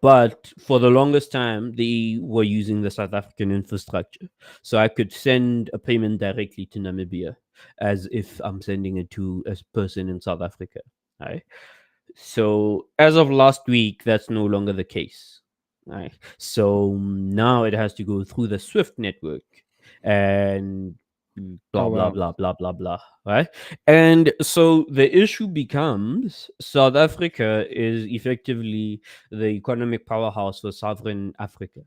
But for the longest time, they were using the South African infrastructure. So I could send a payment directly to Namibia as if I'm sending it to a person in South Africa. Right. So as of last week, that's no longer the case. Right. So now it has to go through the SWIFT network and blah Oh, blah wow. blah blah blah blah. Right. And so the issue becomes South Africa is effectively the economic powerhouse for sovereign Africa.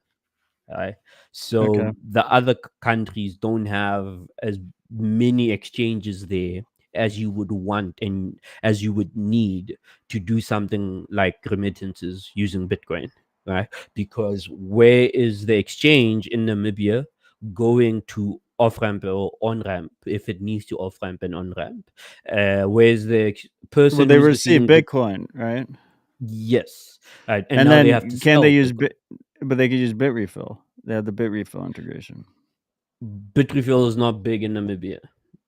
Right. Okay. So the other countries don't have as many exchanges there as you would want and as you would need to do something like remittances using Bitcoin, right? Because where is the exchange in Namibia going to off ramp or on ramp if it needs to off ramp and on ramp? Where's the person Well, they who's receive receiving Bitcoin, right? Yes, right, and And now they have to then can they sell use Bitcoin. but they could use Bitrefill. They have the Bitrefill integration. Bitrefill is not big in Namibia.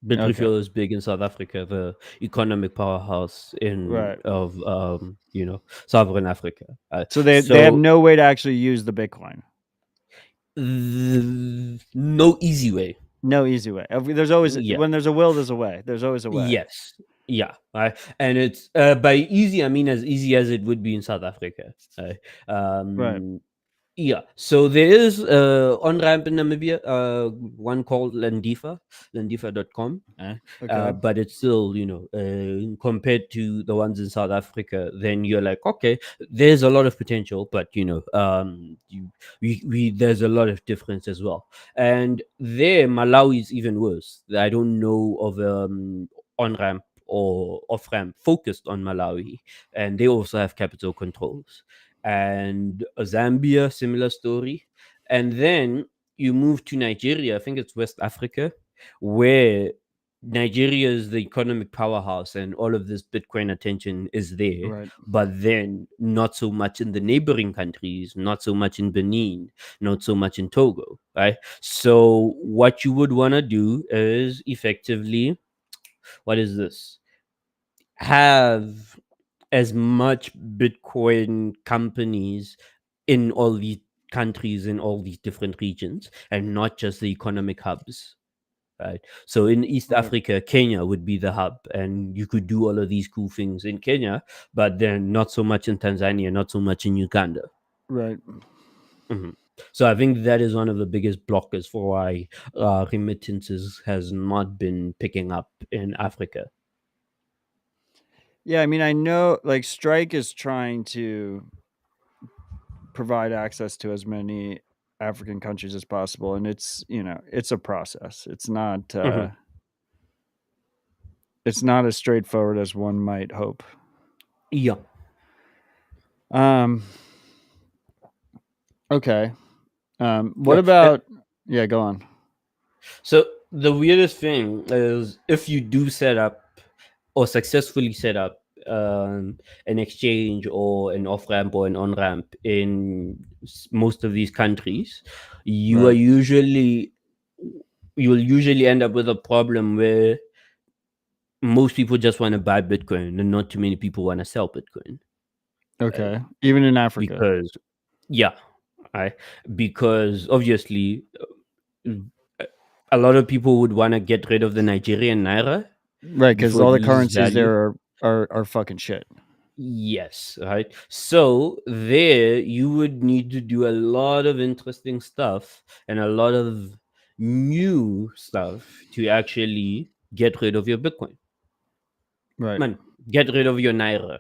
Okay. Bitrefill is big in South Africa, the economic powerhouse Right. of sovereign Africa. So they have no way to actually use the Bitcoin. No easy way. No easy way. There's always Yeah. when there's a will, there's a way. There's always a way. Yes. Yeah. Right. And it's by easy, I mean as easy as it would be in South Africa. Right. Yeah, so there is on ramp in Namibia, one called Landifa.com, Okay. but it's still, compared to the ones in South Africa, then you're like, okay, there's a lot of potential, but there's a lot of difference as well. And there, Malawi is even worse. I don't know of on ramp or off ramp focused on Malawi, and they also have capital controls. And Zambia, similar story. And then you move to Nigeria, I think it's West Africa, where Nigeria is the economic powerhouse and all of this Bitcoin attention is there. Right. But then not so much in the neighboring countries, not so much in Benin, not so much in Togo, right? So what you would want to do is effectively, what is this? Have as much Bitcoin companies in all these countries, in all these different regions, and not just the economic hubs. Right. So in East Right. Africa, Kenya would be the hub, and you could do all of these cool things in Kenya, but then not so much in Tanzania, not so much in Uganda. Right. Mhm. So I think that is one of the biggest blockers for why remittances has not been picking up in Africa. Yeah, I mean, I know like Strike is trying to provide access to as many African countries as possible, and it's it's a process. It's not Mhm. it's not as straightforward as one might hope. Yeah. Okay. What Yeah. about yeah, go on. So the weirdest thing is if you do set up or successfully set up an exchange or an off ramp or an on ramp in most of these countries, you Right. will usually end up with a problem where most people just want to buy Bitcoin and not too many people want to sell Bitcoin. Okay. Even in Africa. Because yeah, because obviously a lot of people would want to get rid of the Nigerian naira, right? Because before it all the loses currencies value. there are fucking shit. Yes, right. So there you would need to do a lot of interesting stuff and a lot of new stuff to actually get rid of your Bitcoin. Right. Man, get rid of your naira.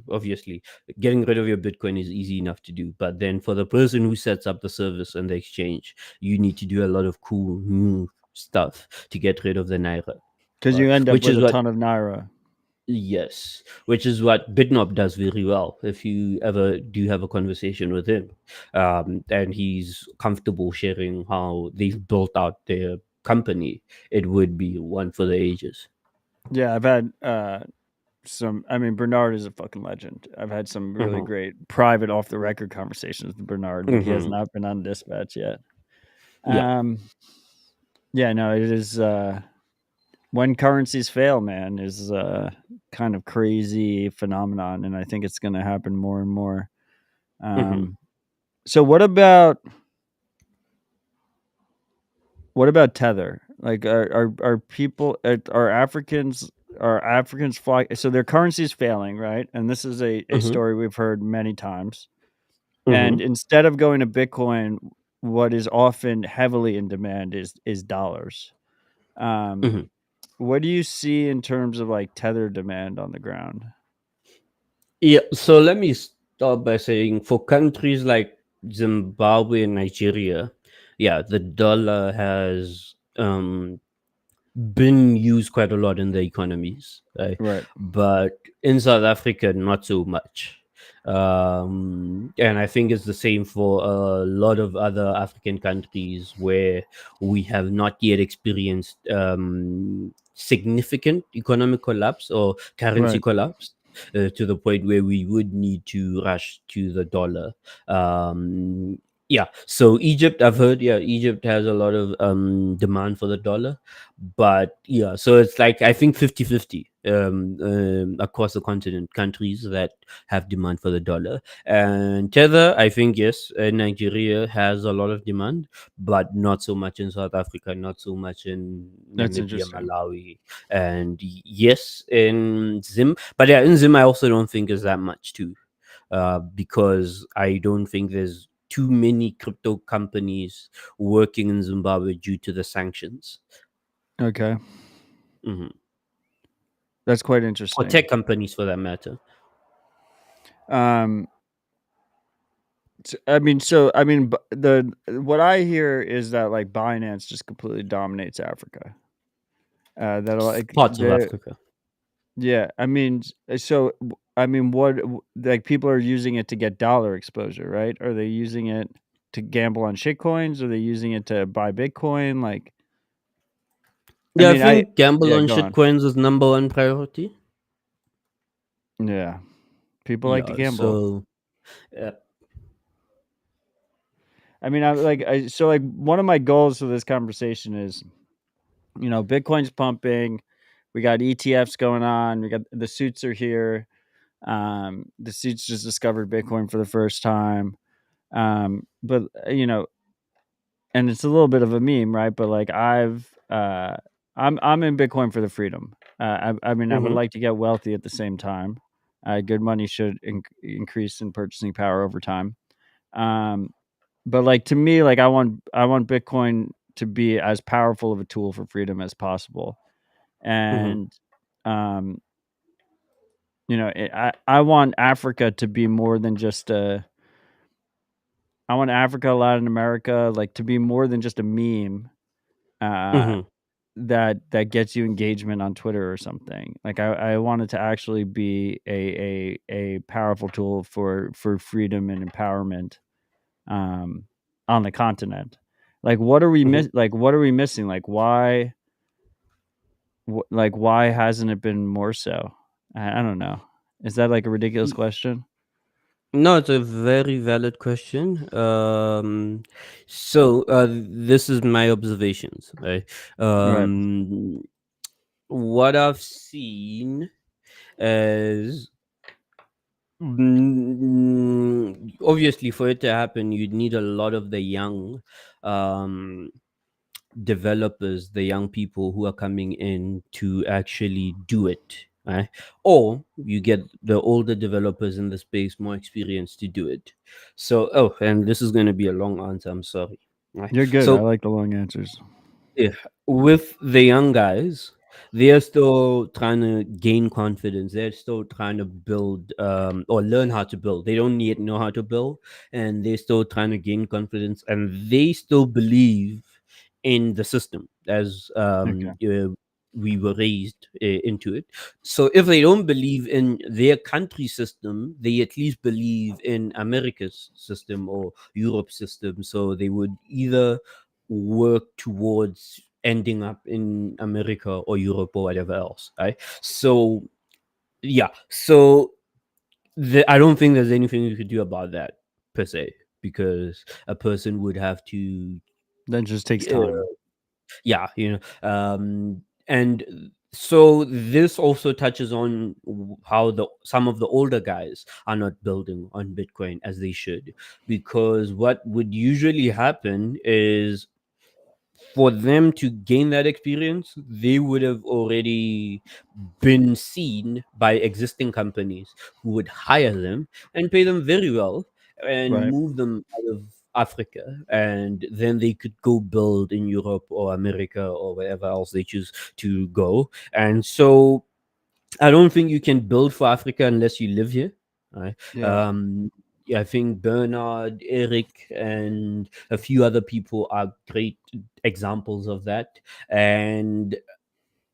Obviously, getting rid of your Bitcoin is easy enough to do, but then for the person who sets up the service and the exchange, you need to do a lot of cool new stuff to get rid of the naira. Because you end up Which with is a what ton of naira. Yes, which is what Bitnob does very well. If you ever do have a conversation with him, and he's comfortable sharing how they've built out their company, it would be one for the ages. Yeah, I've had I mean, Bernard is a fucking legend. I've had some really Mhm. great private off the record conversations with Bernard, but he has Mhm. not been on Dispatch yet. Yeah. Yeah, no, it is when currencies fail, man, is a kind of crazy phenomenon, and I think it's going to happen more and more. So what about Tether? Like, are people are Africans fly? So their currency is failing, right? And this is a story we've heard many times. And instead of going to Bitcoin, what is often heavily in demand is dollars. What do you see in terms of like Tether demand on the ground? Yeah, so let me start by saying for countries like Zimbabwe and Nigeria, yeah, the dollar has been used quite a lot in the economies, Right. but in South Africa, not so much. And I think it's the same for a lot of other African countries where we have not yet experienced significant economic collapse or currency Right. collapse. To the point where we would need to rush to the dollar. Yeah, so Egypt, I've heard, yeah, Egypt has a lot of demand for the dollar, but yeah, so it's like I think 50-50 across the continent, countries that have demand for the dollar. And Tether, I think, yes, Nigeria has a lot of demand, but not so much in South Africa, not so much in That's Namibia, interesting. Malawi, and yes, in Zim. But yeah, in Zim, I also don't think is that much too, because I don't think there's too many crypto companies working in Zimbabwe due to the sanctions. Okay. Hmm. That's quite Or interesting. tech companies for that matter. I mean, the what I hear is that like Binance just completely dominates Africa. That like Parts of Africa. yeah. I mean, like people are using it to get dollar exposure, right? Are they using it to gamble on shitcoins? Are they using it to buy Bitcoin? Like, Yeah, I I think gamble yeah, on go on. shitcoins is number one priority. Yeah, people like to Yeah, gamble. so I mean, one of my goals for this conversation is, Bitcoin's pumping. We got ETFs going on. We got the suits are here. The suits just discovered Bitcoin for the first time. But and it's a little bit of a meme, right? But like I'm in Bitcoin for the freedom. I mean, I would like to get wealthy at the same time. Good money should increase in purchasing power over time. But like to me, like I want Bitcoin to be as powerful of a tool for freedom as possible. And I want Africa to be more than just I want Africa, Latin America, like to be more than just a meme that gets you engagement on Twitter or something. Like I want it to actually be a powerful tool for freedom and empowerment on the continent. Like what are we what are we missing? Like why why hasn't it been more so? I don't know. Is that like a ridiculous question? no, it's a very valid question. So this is my observations, right? Right. What I've seen is obviously for it to happen, you'd need a lot of the young developers, the young people who are coming in to actually do it, right? Or you get the older developers in the space more experience to do it. So, and this is going to be a long answer. I'm sorry. Right? You're good. I So, like the long answers. yeah, with the young guys, they're still trying to gain confidence. They're still trying to build or learn how to build. They don't yet know how to build, and they're still trying to gain confidence, and they still believe in the system as Okay. we were raised into it. So if they don't believe in their country system, they at least believe in America's system or Europe's system. So they would either work towards ending up in America or Europe or whatever else, right? So yeah, so I don't think there's anything you could do about that per se, because a person would have to That just takes time. yeah, And so this also touches on how some of the older guys are not building on Bitcoin as they should, because what would usually happen is for them to gain that experience, they would have already been seen by existing companies who would hire them and pay them very well and Right. move them out of Africa, and then they could go build in Europe or America or wherever else they choose to go. And so I don't think you can build for Africa unless you live here. Right? Yeah. Yeah, I think Bernard, Eric, and a few other people are great examples of that. And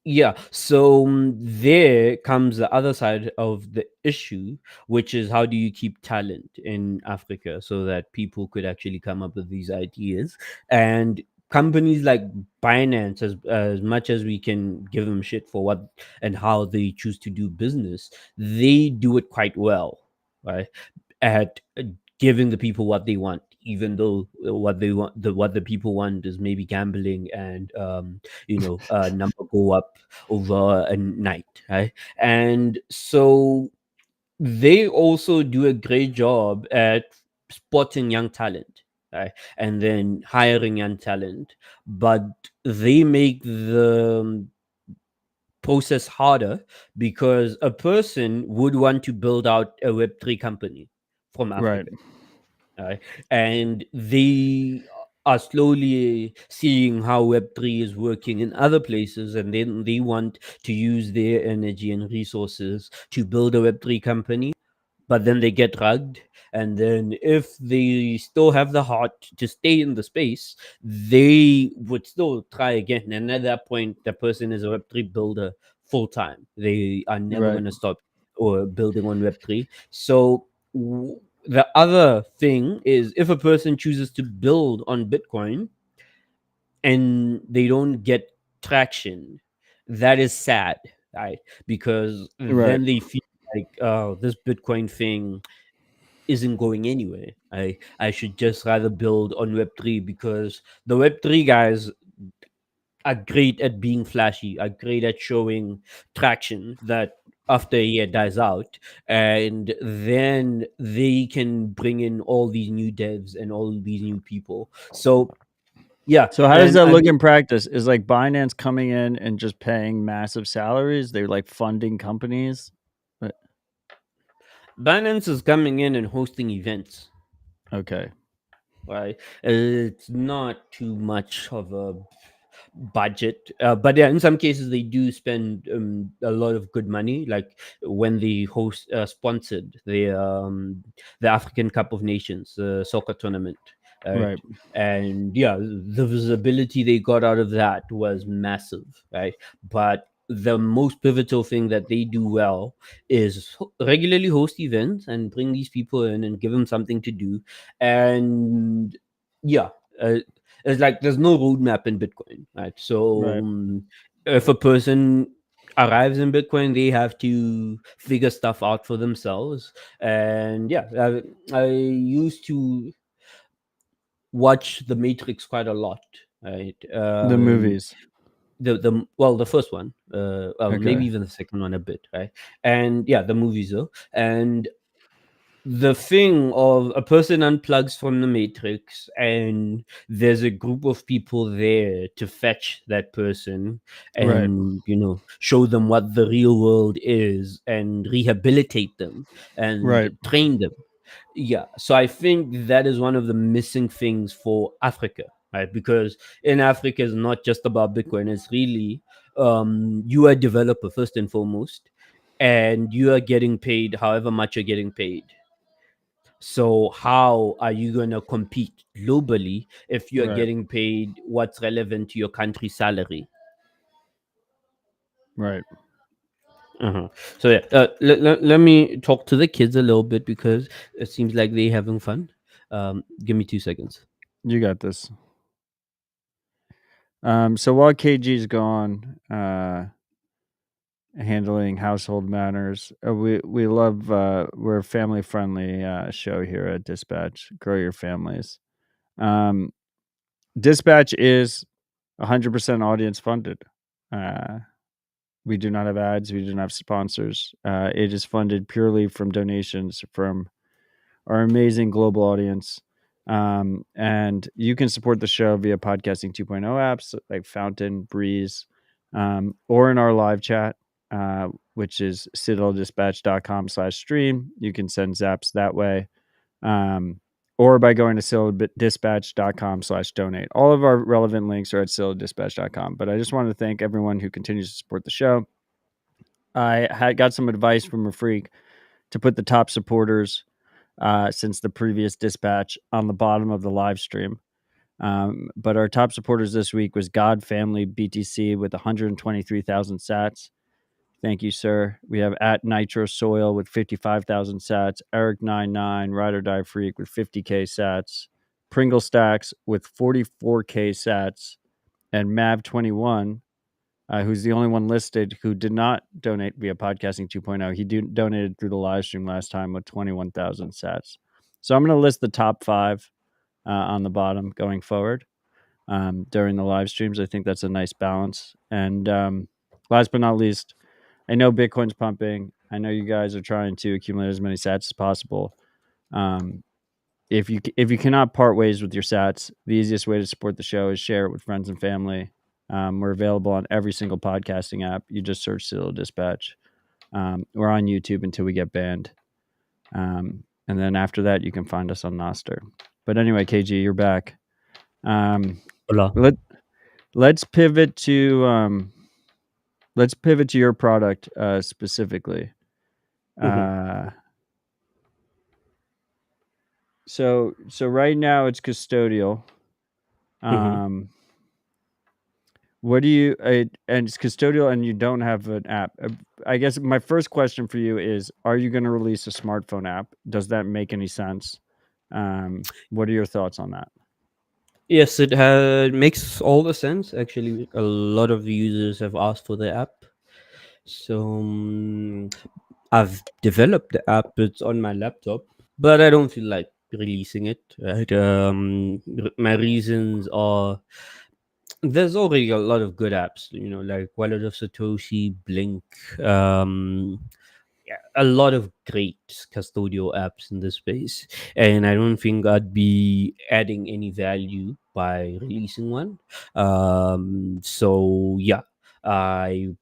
yeah, so there comes the other side of the issue, which is how do you keep talent in Africa so that people could actually come up with these ideas? And companies like Binance, as much as we can give them shit for what and how they choose to do business, they do it quite well, right? At giving the people what they want, even though what the people want is maybe gambling and number go up over a night, right? And so they also do a great job at spotting young talent, right? And then hiring young talent, but they make the process harder because a person would want to build out a Web3 company from Right. Africa, right? And they are slowly seeing how Web3 is working in other places, and then they want to use their energy and resources to build a Web3 company, but then they get rugged. And then if they still have the heart to stay in the space, they would still try again. And at that point, the person is a Web3 builder full time. They are never Right. going to stop or building on Web3. So the other thing is, if a person chooses to build on Bitcoin and they don't get traction, that is sad, right? Because Right. then they feel like, oh, this Bitcoin thing isn't going anywhere. I should just rather build on Web3 because the Web3 guys are great at being flashy, are great at showing traction that after a year dies out, and then they can bring in all these new devs and all these new people. So yeah, So how does and that I look mean, in practice? Is like Binance coming in and just paying massive salaries? They're like funding companies. But Binance is coming in and hosting events, okay. right? It's not too much of a budget, but yeah, in some cases they do spend a lot of good money, like when they host sponsored the African Cup of Nations soccer tournament, right? Right. And yeah, the visibility they got out of that was massive, right? But the most pivotal thing that they do well is regularly host events and bring these people in and give them something to do. And yeah, uh, it's like there's no roadmap in Bitcoin, right? So Right. if a person arrives in Bitcoin, they have to figure stuff out for themselves. And yeah, I used to watch The Matrix quite a lot, right? The movies. The first one, maybe Okay. even the second one a bit, right? And yeah, the movies though. And the thing of a person unplugs from the matrix and there's a group of people there to fetch that person Right. and show them what the real world is and rehabilitate them and Right. train them. Yeah, so I think that is one of the missing things for Africa, right? Because in Africa is not just about Bitcoin, it's really you are a developer first and foremost, and you are getting paid however much you're getting paid. So how are you going to compete globally if you're Right. getting paid what's relevant to your country's salary? Right. Uh-huh. So yeah, let me talk to the kids a little bit because it seems like they're having fun. Give me 2 seconds. You got this. So while KG's gone, handling household matters, we love we're a family friendly show here at Dispatch. Grow your families. Dispatch is 100% audience funded. We do not have ads. We do not have sponsors. It is funded purely from donations from our amazing global audience. And you can support the show via Podcasting 2.0 apps like Fountain, Breeze, or in our live chat, which is citadeldispatch.com/stream. You can send zaps that way. Or by going to citadeldispatch.com/donate. All of our relevant links are at citadeldispatch.com. But I just want to thank everyone who continues to support the show. I had got some advice from a freak to put the top supporters since the previous dispatch on the bottom of the live stream. But our top supporters this week was God Family BTC with 123,000 sats. Thank you, sir. We have at Nitro Soil with 55,000 sats, Eric99, Ride or Die Freak with 50k sats, Pringle Stacks with 44k sats, and Mav21, who's the only one listed who did not donate via Podcasting 2.0. He donated through the live stream last time with 21,000 sats. So I'm going to list the top 5 on the bottom going forward during the live streams. I think that's a nice balance. And last but not least, I know Bitcoin's pumping. I know you guys are trying to accumulate as many sats as possible. If you cannot part ways with your sats, the easiest way to support the show is share it with friends and family. We're available on every single podcasting app. You just search Citadel Dispatch. We're on YouTube until we get banned. And then after that, you can find us on Noster. But anyway, KG, you're back. Hola. Let's pivot to your product specifically. So right now it's custodial. What do you and it's custodial and you don't have an app. I guess my first question for you is, are you going to release a smartphone app? Does that make any sense? What are your thoughts on that? Yes, it makes all the sense. Actually, a lot of users have asked for the app. So I've developed the app. It's on my laptop, but I don't feel like releasing it. Right? My reasons are there's already a lot of good apps, like Wallet of Satoshi, Blink, a lot of great custodial apps in this space, and I don't think I'd be adding any value by releasing one. So yeah, I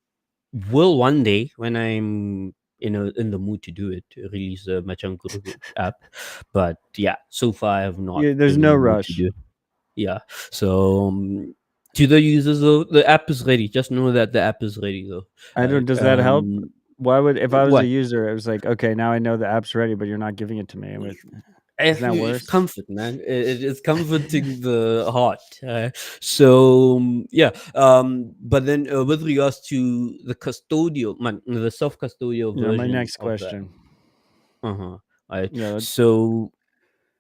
will one day when I'm in the mood to do it, release the Machangura app. But yeah, so far I have not. There's been no in the mood rush. to do it. Yeah. So to the users though, the app is ready. Just know that the app is ready though. Does that help? Why would, if I was what? a user, it was like, okay, now I know the app's ready, but you're not giving it to me. Isn't that worse? Comfort, man. It's comforting the heart. So yeah. But then with regards to the custodial, the self-custodial version. My next question. Right. Yeah. So,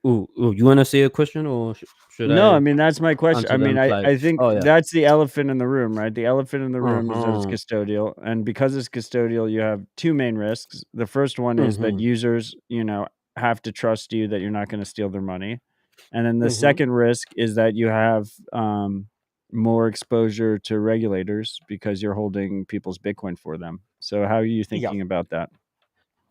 you want to say a question or should I? No, I mean that's my question. I mean, I think that's the elephant in the room, right? The elephant in the room is that it's custodial, and because it's custodial, you have two main risks. The first one is that users, have to trust you that you're not going to steal their money, and then the second risk is that you have more exposure to regulators because you're holding people's Bitcoin for them. So, how are you thinking about that?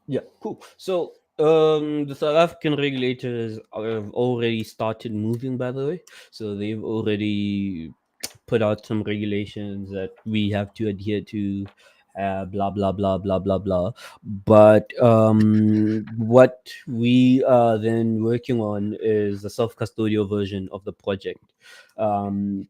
Yeah, cool. So the South African regulators have already started moving, by the way. So they've already put out some regulations that we have to adhere to, blah blah blah blah blah blah. But what we are then working on is the self-custodial version of the project. And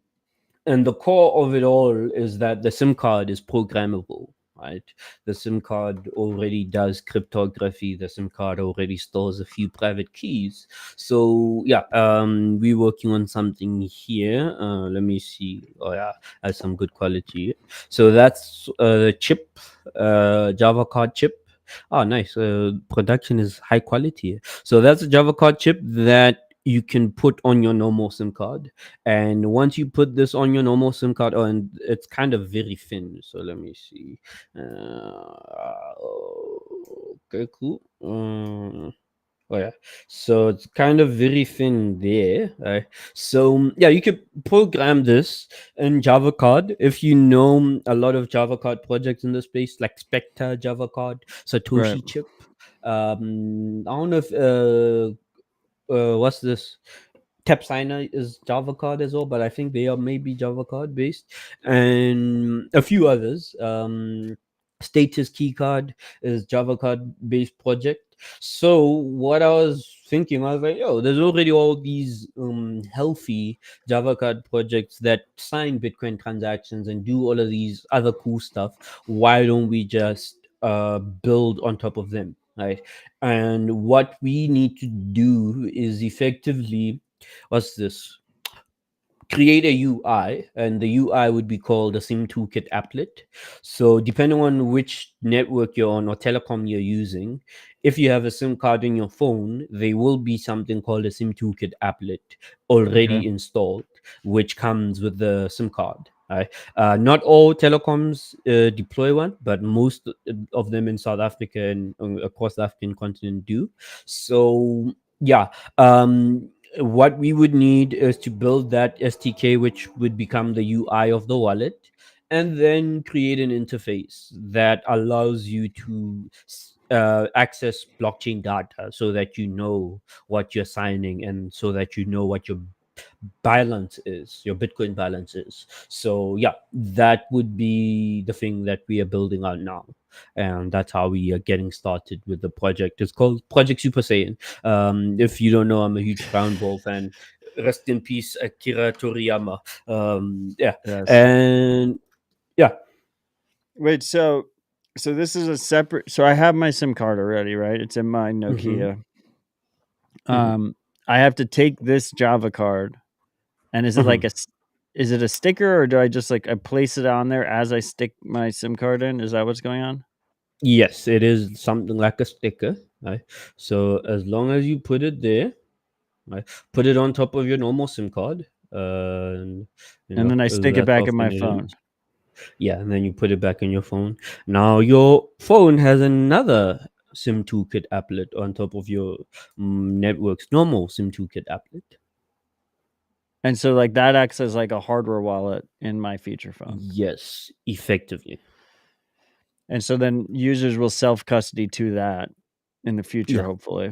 the core of it all is that the SIM card is programmable. Right, the SIM card already does cryptography. The SIM card already stores a few private keys. So yeah, we're working on something here. Let me see. Oh yeah, has some good quality. So that's the chip, Java card chip. Oh, nice. Production is high quality. So that's a Java card chip that you can put on your normal SIM card. And once you put this on your normal SIM card, and it's kind of very thin. So let me see. Okay, cool. Oh yeah, so it's kind of very thin there. So yeah, you could program this in Java code if you know a lot of Java code projects in the space, like Spectre Java code, Right. Satoshi Chip. I don't know if what's this? Capsina is Java code as well, but I think they are maybe Java code based, and a few others. Status key card is Java code based project. So what I was thinking, I was like, yo, there's already all these healthy Java card projects that sign Bitcoin transactions and do all of these other cool stuff. Why don't we just build on top of them, right? And what we need to do is effectively, what's this? Create a UI, and the UI would be called a SIM toolkit applet. So depending on which network you're on or telecom you're using, if you have a SIM card in your phone, there will be something called a SIM toolkit applet Okay. already installed, which comes with the SIM card. Right? Not all telecoms deploy one, but most of them in South Africa and across the African continent do. So yeah, what we would need is to build that STK, which would become the UI of the wallet, and then create an interface that allows you to access blockchain data so that you know what you're signing and so that you know what your balance is, your Bitcoin balance is. So yeah, that would be the thing that we are building out now, and that's how we are getting started with the project. It's called Project Super Saiyan. If you don't know, I'm a huge Dragon Ball fan. Rest in peace, Akira Toriyama. Yeah, Yes. and yeah. Wait, so this is a separate, so I have my SIM card already, right? It's in my Mm-hmm, Nokia. mm-hmm, I have to take this Java card, and is it mm-hmm. like is it a sticker, or do I just like I place it on there as I stick my SIM card in? Is that what's going on? Yes, it is something like a sticker. Right? So as long as you put it there, right, put it on top of your normal SIM card, and And then I stick it that's back how in my thin it phone. is. Yeah, and then you put it back in your phone. Now your phone has another SIM toolkit applet on top of your network's normal SIM toolkit applet. And so like that acts as like a hardware wallet in my feature phone. Yes, effectively. And so then users will self custody to that in the future, Yeah. hopefully.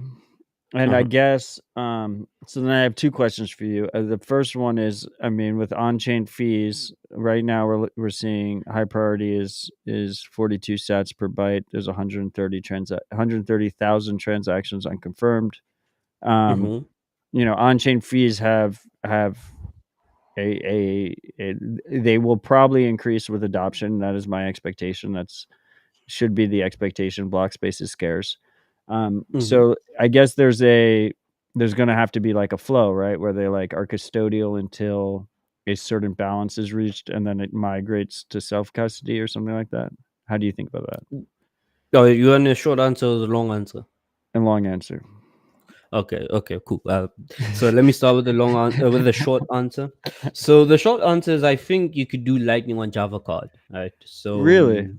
And I guess so then I have two questions for you. The first one is, I mean, with on-chain fees, right now we're seeing high priority is 42 sats per byte. There's 130,000 transactions unconfirmed. Mm-hmm. On-chain fees have they will probably increase with adoption. That is my expectation. That's should be the expectation. Block space is scarce. Mm-hmm. So I guess there's going to have to be like a flow, right? Where they like are custodial until a certain balance is reached, and then it migrates to self custody or something like that. How do you think about that? Oh, you want a short answer or a long answer? And long answer. Okay, cool. So let me start with with the short answer. So the short answer is I think you could do Lightning on Java card, right? So Really?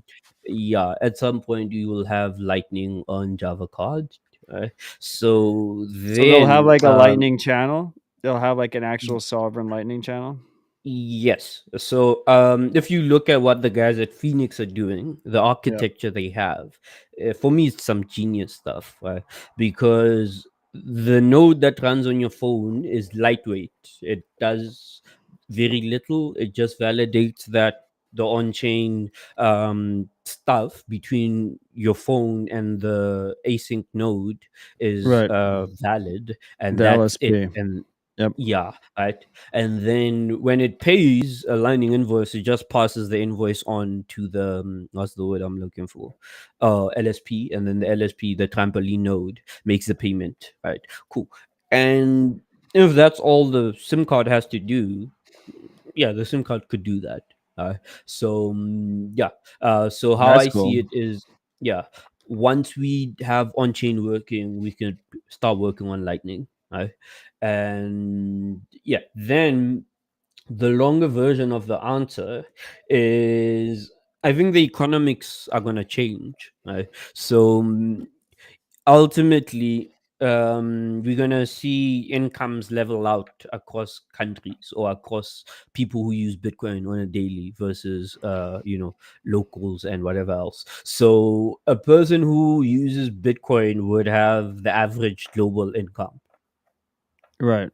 yeah, at some point you will have Lightning on Java card, right? So So they'll have then like a lightning channel. They'll have like an actual sovereign lightning channel. yes. So if you look at what the guys at Phoenix are doing, the Yeah. architecture they have, for me, it's some genius stuff, right? Because the node that runs on your phone is lightweight. It does very little. It just validates that the on-chain stuff between your phone and the async node is Right. valid, and The that's it. LSP. And Yep. yeah, right. And then when it pays a Lightning invoice, it just passes the invoice on to the what's the word I'm looking for? LSP, and then the LSP, the trampoline node, makes the payment. Right. Cool. And if that's all the SIM card has to do, yeah, the SIM card could do that. So yeah. So how That's I cool. see it is, yeah, once we have on chain working, we can start working on Lightning. Right. And yeah, then the longer version of the answer is I think the economics are going to change. Right. So ultimately, we're gonna see incomes level out across countries or across people who use Bitcoin on a daily versus locals and whatever else. So a person who uses Bitcoin would have the average global income Right.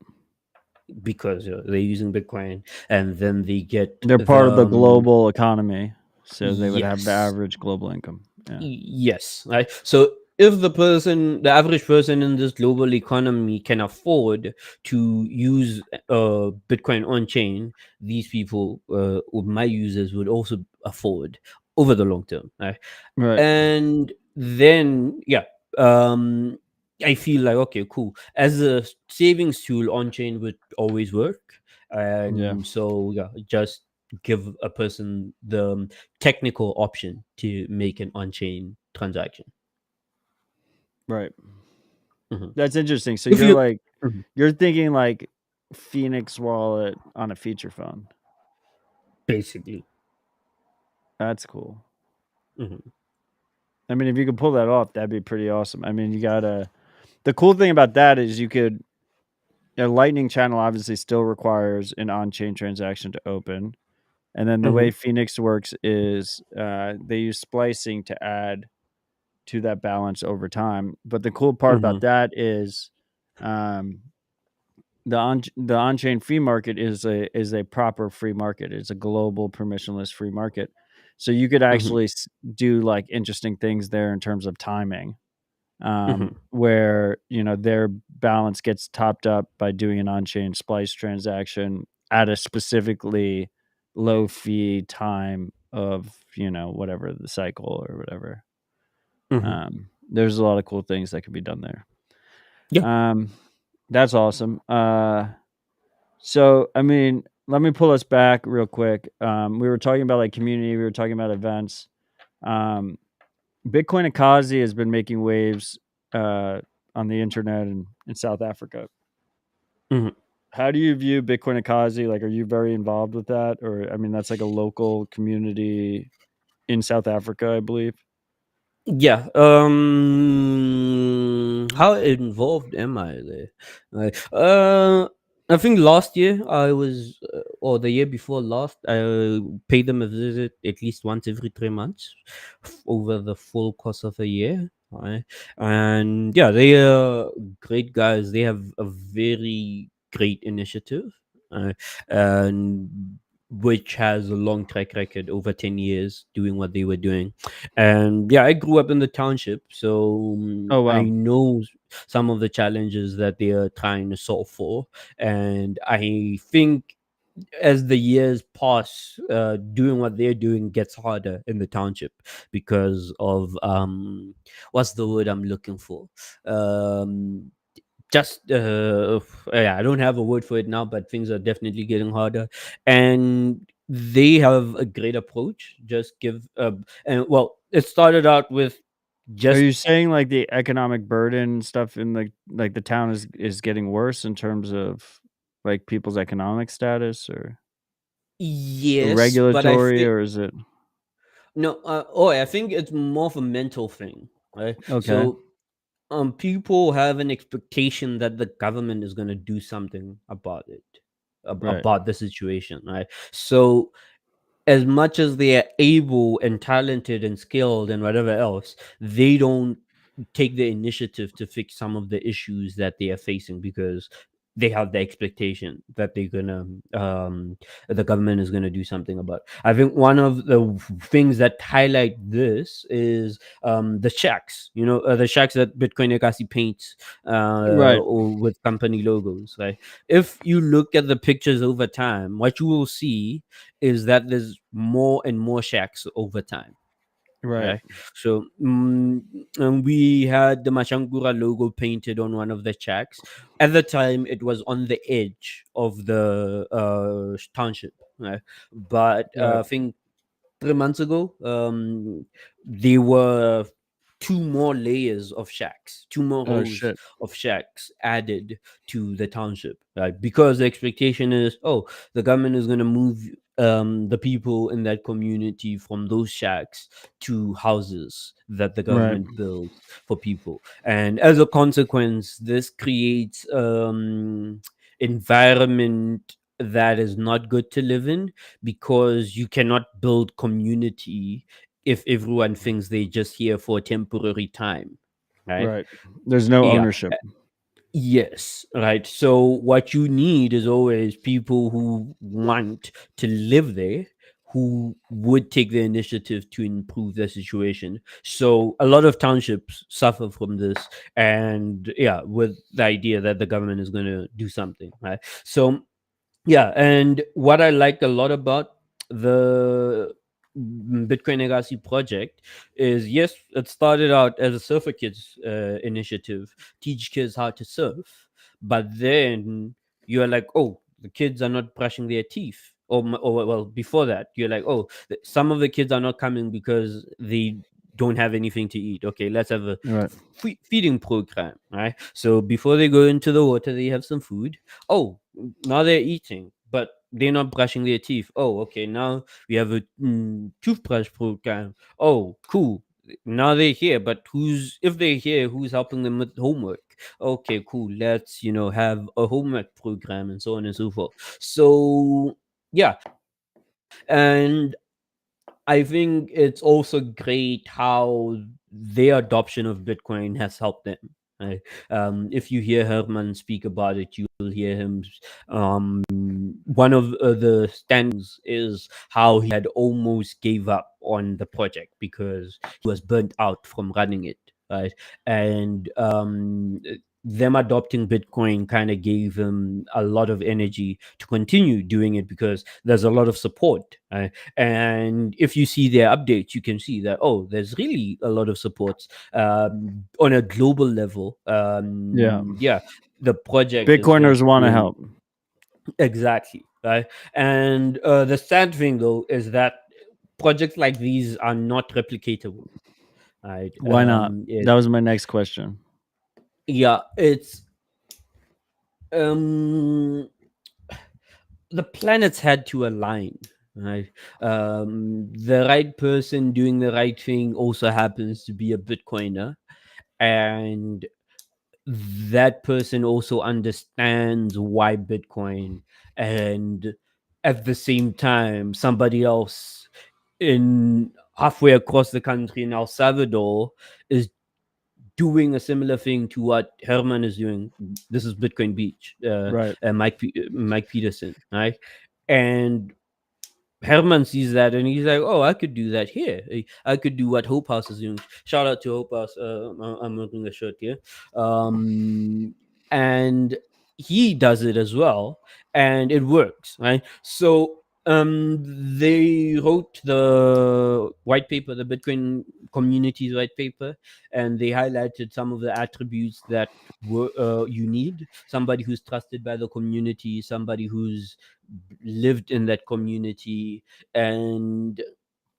because they're using Bitcoin, and then they get They're part of the the global economy, so they would have the yes. average global income. Yeah. Yes, right. So if the average person in this global economy can afford to use Bitcoin on chain, these people, or my users, would also afford over the long term, right? Right. And then, yeah, um, I feel like, okay, cool. As a savings tool, on chain would always work, and Yeah. so yeah, just give a person the technical option to make an on-chain transaction. Right. Mhm. That's interesting. So If you're you like Mhm. you're thinking like Phoenix Wallet on a feature phone. Basically. That's cool. Mhm. I mean, if you could pull that off, that'd be pretty awesome. I mean, you gotta. The cool thing about that is you could. A Lightning channel obviously still requires an on-chain transaction to open, and then the way Mhm. Phoenix works is they use splicing to add to that balance over time. But the cool part about Mhm. that is, um, the on-chain free market is a proper free market. It's a global permissionless free market, so you could Mhm. actually do like interesting things there in terms of timing, Mhm. where their balance gets topped up by doing an on-chain splice transaction at a specifically low fee time of whatever the cycle or whatever. Mhm. There's a lot of cool things that could be done there. Yeah. That's awesome. So I mean, let me pull us back real quick. We were talking about like community, we were talking about events. Bitcoin Ekasi has been making waves on the internet and in South Africa. Mhm. How do you view Bitcoin Ekasi? Like, are you very involved with that? Or I mean, that's like a local community in South Africa, I believe. Yeah. How involved am I there? Like, I think last year I was, or the year before last, I paid them a visit at least once every 3 months over the full course of a year. Right? And yeah, they are great guys. They have a very great initiative, and which has a long track record over 10 years doing what they were doing. And yeah, I grew up in the township, so Oh I wow. know some of the challenges that they are trying to solve for. And I think as the years pass, doing what they're doing gets harder in the township because of what's the word I'm looking for? Um, just yeah, I don't have a word for it now, but things are definitely getting harder, and they have a great approach. Just give and well, it started out with Are just you saying like the economic burden stuff in the town is getting worse in terms of like people's economic status or yes, but I regulatory, think or is it no. Oh, I think it's more of a mental thing, right? okay? So people have an expectation that the government is going to do something about it, Right. about the situation, right? So as much as they are able and talented and skilled and whatever else, they don't take the initiative to fix some of the issues that they are facing because they have the expectation that they're gonna the government is gonna do something about it. I think one of the things that highlight this is the shacks, the shacks that Bitcoin Ekasi paints Right. or with company logos, right? If you look at the pictures over time, what you will see is that there's more and more shacks over time. Right. Right. So and we had the Machangura logo painted on one of the shacks. At the time, it was on the edge of the township. Right? But Right. I think 3 months ago, they were 2 more layers of shacks, 2 more Oh rows shit. of shacks added to the township, right? Because the expectation is, oh, the government is going to move the people in that community from those shacks to houses that the Right. government builds for people. And as a consequence, this creates environment that is not good to live in, because you cannot build community if everyone thinks they're just here for a temporary time, right? Right. There's no Yeah. ownership. Yes, right. So what you need is always people who want to live there, who would take the initiative to improve the situation. So a lot of townships suffer from this, and yeah, with the idea that the government is going to do something, right? So yeah, and what I like a lot about the Bitcoin Ekasi project is, yes, it started out as a surfer kids initiative, teach kids how to surf, but then you're like, oh, the kids are not brushing their teeth. Or well, before that, you're like, oh, some of the kids are not coming because they don't have anything to eat. Okay, let's have a Right. feeding program, right? So before they go into the water, they have some food. Oh, now they're eating, but they're not brushing their teeth. Oh, okay, now we have a toothbrush program. Oh, cool. Now they're here, but if they're here, who's helping them with homework? Okay, cool. Let's have a homework program and so on and so forth. So yeah, and I think it's also great how their adoption of Bitcoin has helped them. Right? If you hear Herman speak about it, you'll hear him. One of the stands is how he had almost gave up on the project because he was burnt out from running it. Right, and them adopting Bitcoin kind of gave him a lot of energy to continue doing it because there's a lot of support. Right? And if you see their updates, you can see that, oh, there's really a lot of supports on a global level. Yeah, the project Bitcoiners is want to doing help. exactly right. And the sad thing though is that projects like these are not replicatable. Right? Why not? That was my next question. Yeah, it's the planets had to align, right? The right person doing the right thing also happens to be a Bitcoiner, and that person also understands why Bitcoin, and at the same time somebody else in halfway across the country in El Salvador is doing a similar thing to what Herman is doing. This is Bitcoin Beach, Right. Mike Peterson, right? And Herman sees that and he's like, "Oh, I could do that here. I could do what Hope House is doing." Shout out to Hope House. I'm wearing a shirt here, and he does it as well, and it works, right? So they wrote the white paper, the Bitcoin community's white paper, and they highlighted some of the attributes that you need: somebody who's trusted by the community, somebody who's lived in that community, and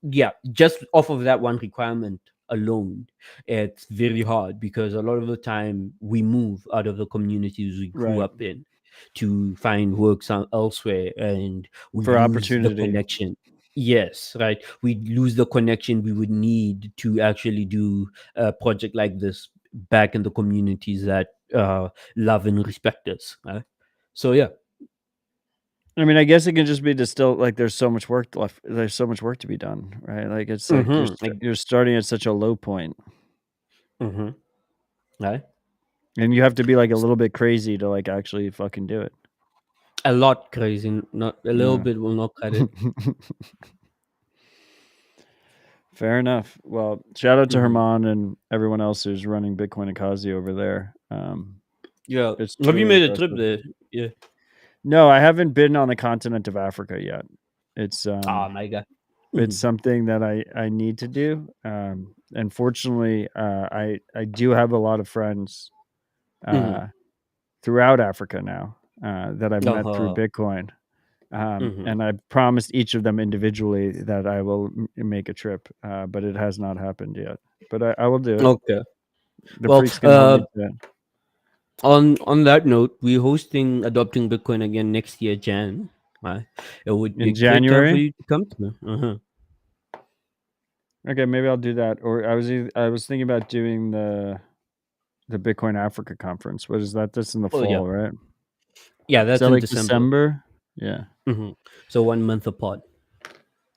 yeah, just off of that one requirement alone, it's very hard because a lot of the time we move out of the communities we grew Right. up in to find work elsewhere, and we For lose the opportunity. connection. Yes, right. We lose the connection we would need to actually do a project like this back in the communities that love and respect us. Right? So yeah. I mean, I guess it can just be distilled. Like, there's so much work left. There's so much work to be done, right? Like, it's like you're starting at such a low point, Right. and you have to be like a little bit crazy to like actually fucking do it. A lot crazy, not a little bit will not cut it. Fair enough. Well, shout out to Herman and everyone else who's running Bitcoin Ekasi over there. Yeah. It's Have you truly made a trip impressive. there? Yeah. No, I haven't been on the continent of Africa yet. It's Oh my god. it's something that I need to do. And fortunately, I do have a lot of friends throughout Africa now that I've met through Bitcoin. And I promised each of them individually that I will make a trip, but it has not happened yet. But I will do it. Okay. The Well, freaks can hold me to that. on that note, we're hosting Adopting Bitcoin again next year, Jan. It would be In a great time for January? you to come to me. Okay, maybe I'll do that. Or I was thinking about doing the Bitcoin Africa conference. What is that? That's in the Oh, fall, yeah. right? Yeah, Is that's that in like December. December? Yeah. So 1 month apart.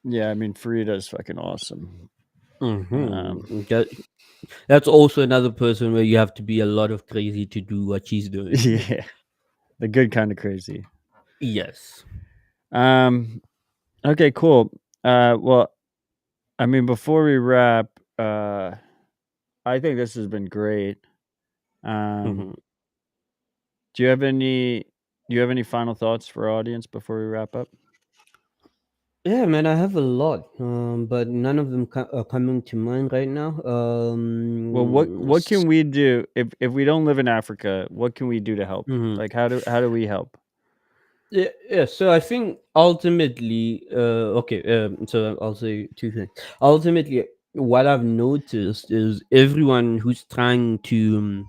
Yeah, I mean, Farida's fucking awesome. That's also another person where you have to be a lot of crazy to do what she's doing. Yeah, the good kind of crazy. Yes. Okay, cool. Well, I mean, before we wrap, I think this has been great. Do you have any final thoughts for our audience before we wrap up? Yeah, man, I have a lot, but none of them are coming to mind right now. Well, what can we do if we don't live in Africa? What can we do to help? Like, how do we help? Yeah, so I think ultimately, so I'll say two things. Ultimately, what I've noticed is everyone who's trying to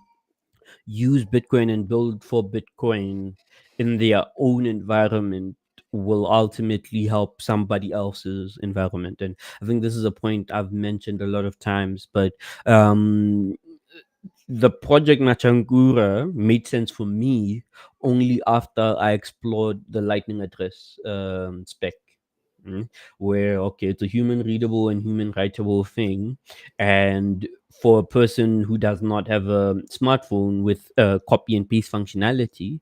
use Bitcoin and build for Bitcoin in their own environment will ultimately help somebody else's environment. And I think this is a point I've mentioned a lot of times, but the project Machangura made sense for me only after I explored the Lightning address spec. Where it's a human readable and human writable thing, and for a person who does not have a smartphone with copy and paste functionality,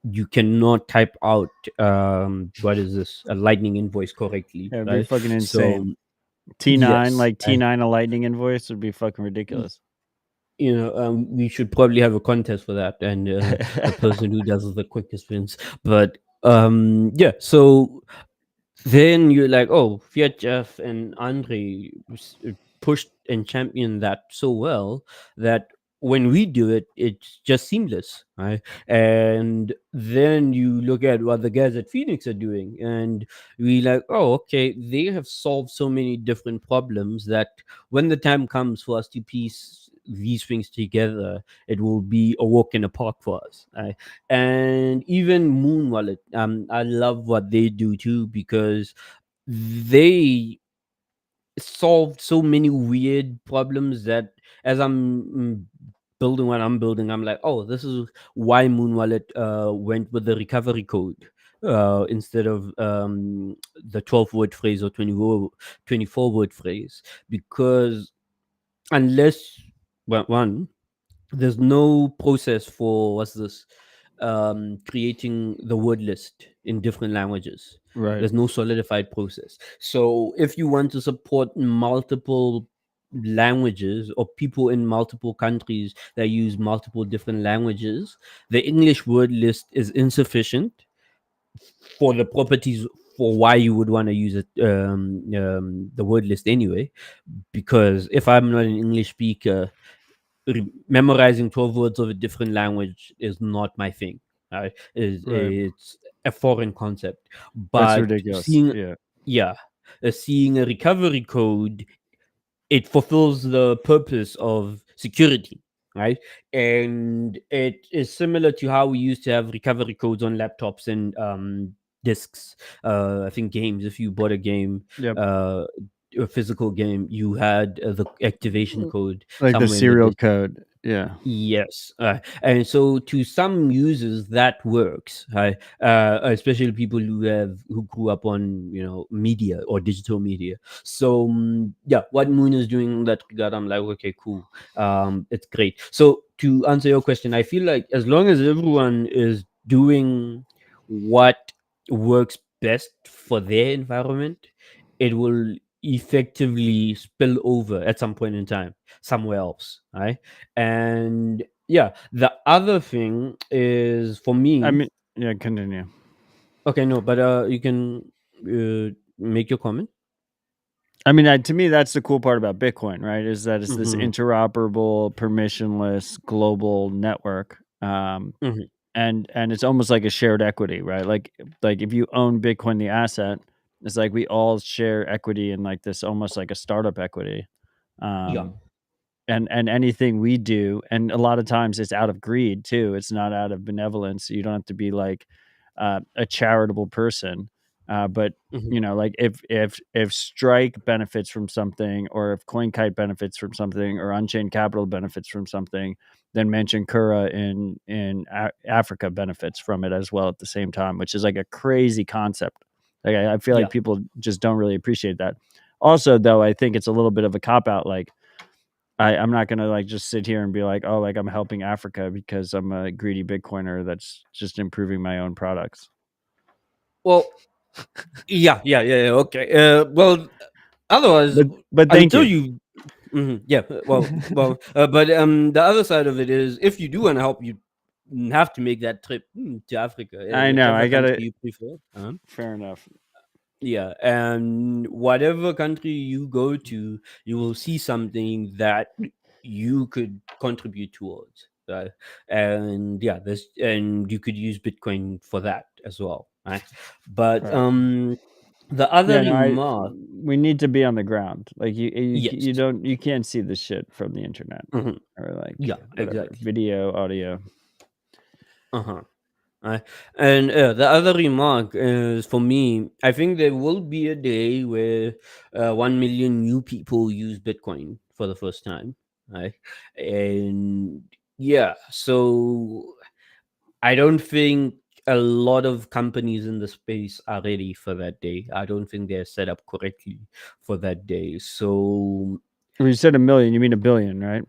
you cannot type out what is this, a Lightning invoice correctly. Yeah, it'd be Right? fucking So insane. T9, like T9, a Lightning invoice would be fucking ridiculous. We should probably have a contest for that, and the person who does the quickest wins. But so then you're like, oh, Fiat Jeff and Andre pushed and championed that so well that when we do it, it's just seamless, right? And then you look at what the guys at Phoenix are doing, and we like, oh, okay, they have solved so many different problems that when the time comes for us to piece these things together, it will be a walk in the park for us. Right? And even Moon Wallet, I love what they do too, because they solved so many weird problems that as I'm building what I'm building, I'm like, oh, this is why Moon Wallet went with the recovery code instead of the 12-word phrase or 24-word phrase, because unless, well, one, there's no process for creating the word list in different languages. Right. There's no solidified process. So if you want to support multiple languages or people in multiple countries that use multiple different languages, the English word list is insufficient for the properties for why you would want to use it, the word list anyway. Because if I'm not an English speaker, memorizing 12 words of a different language is not my thing. It's a foreign concept. That's But ridiculous. seeing a recovery code, it fulfills the purpose of security, right? And it is similar to how we used to have recovery codes on laptops and discs. I think games, if you bought a game, a physical game, you had the activation code like the somewhere in serial disc. code. Yeah. Yes, and so to some users that works, especially people who grew up on media or digital media. So what Moon is doing in that regard, I'm like, okay, cool, it's great. So to answer your question, I feel like as long as everyone is doing what works best for their environment, it will effectively spill over at some point in time somewhere else, right? And the other thing is, for me, I mean, continue. Okay, no, but you can make your comment. I mean, to me, that's the cool part about Bitcoin, right? Is that it's this interoperable, permissionless global network. and it's almost like a shared equity, right? Like if you own Bitcoin, the asset, it's like we all share equity in like this, almost like a startup equity. Yeah. And anything we do, and a lot of times it's out of greed too. It's not out of benevolence. You don't have to be like a charitable person, but Mhm. you know, like if Strike benefits from something, or if CoinKite benefits from something, or Unchained Capital benefits from something, then Machankura in Africa benefits from it as well at the same time, which is like a crazy concept. Like I feel Yeah. like people just don't really appreciate that. Also, though, I think it's a little bit of a cop out. Like I'm not gonna like just sit here and be like, oh, like I'm helping Africa because I'm a greedy Bitcoiner that's just improving my own products. Well, yeah. Okay. Well, otherwise, But thank until you. you, yeah. But the other side of it is, if you do want to help, you have to make that trip to Africa, I know. whichever I country gotta. you prefer. Fair enough. Yeah, and whatever country you go to, you will see something that you could contribute towards. And yeah, and you could use Bitcoin for that as well, right? But Right. the other Yeah. No. remark, We need to be on the ground. Like yes, you can't see the shit from the internet, mhm, or like yeah, whatever, exactly, video, audio. uh-huh. Right. And the other remark is, for me, I think there will be a day where 1 million new people use Bitcoin for the first time. Right. And yeah, so I don't think a lot of companies in the space are ready for that day. I don't think they're set up correctly for that day. So, When you said a million, you mean a billion, right?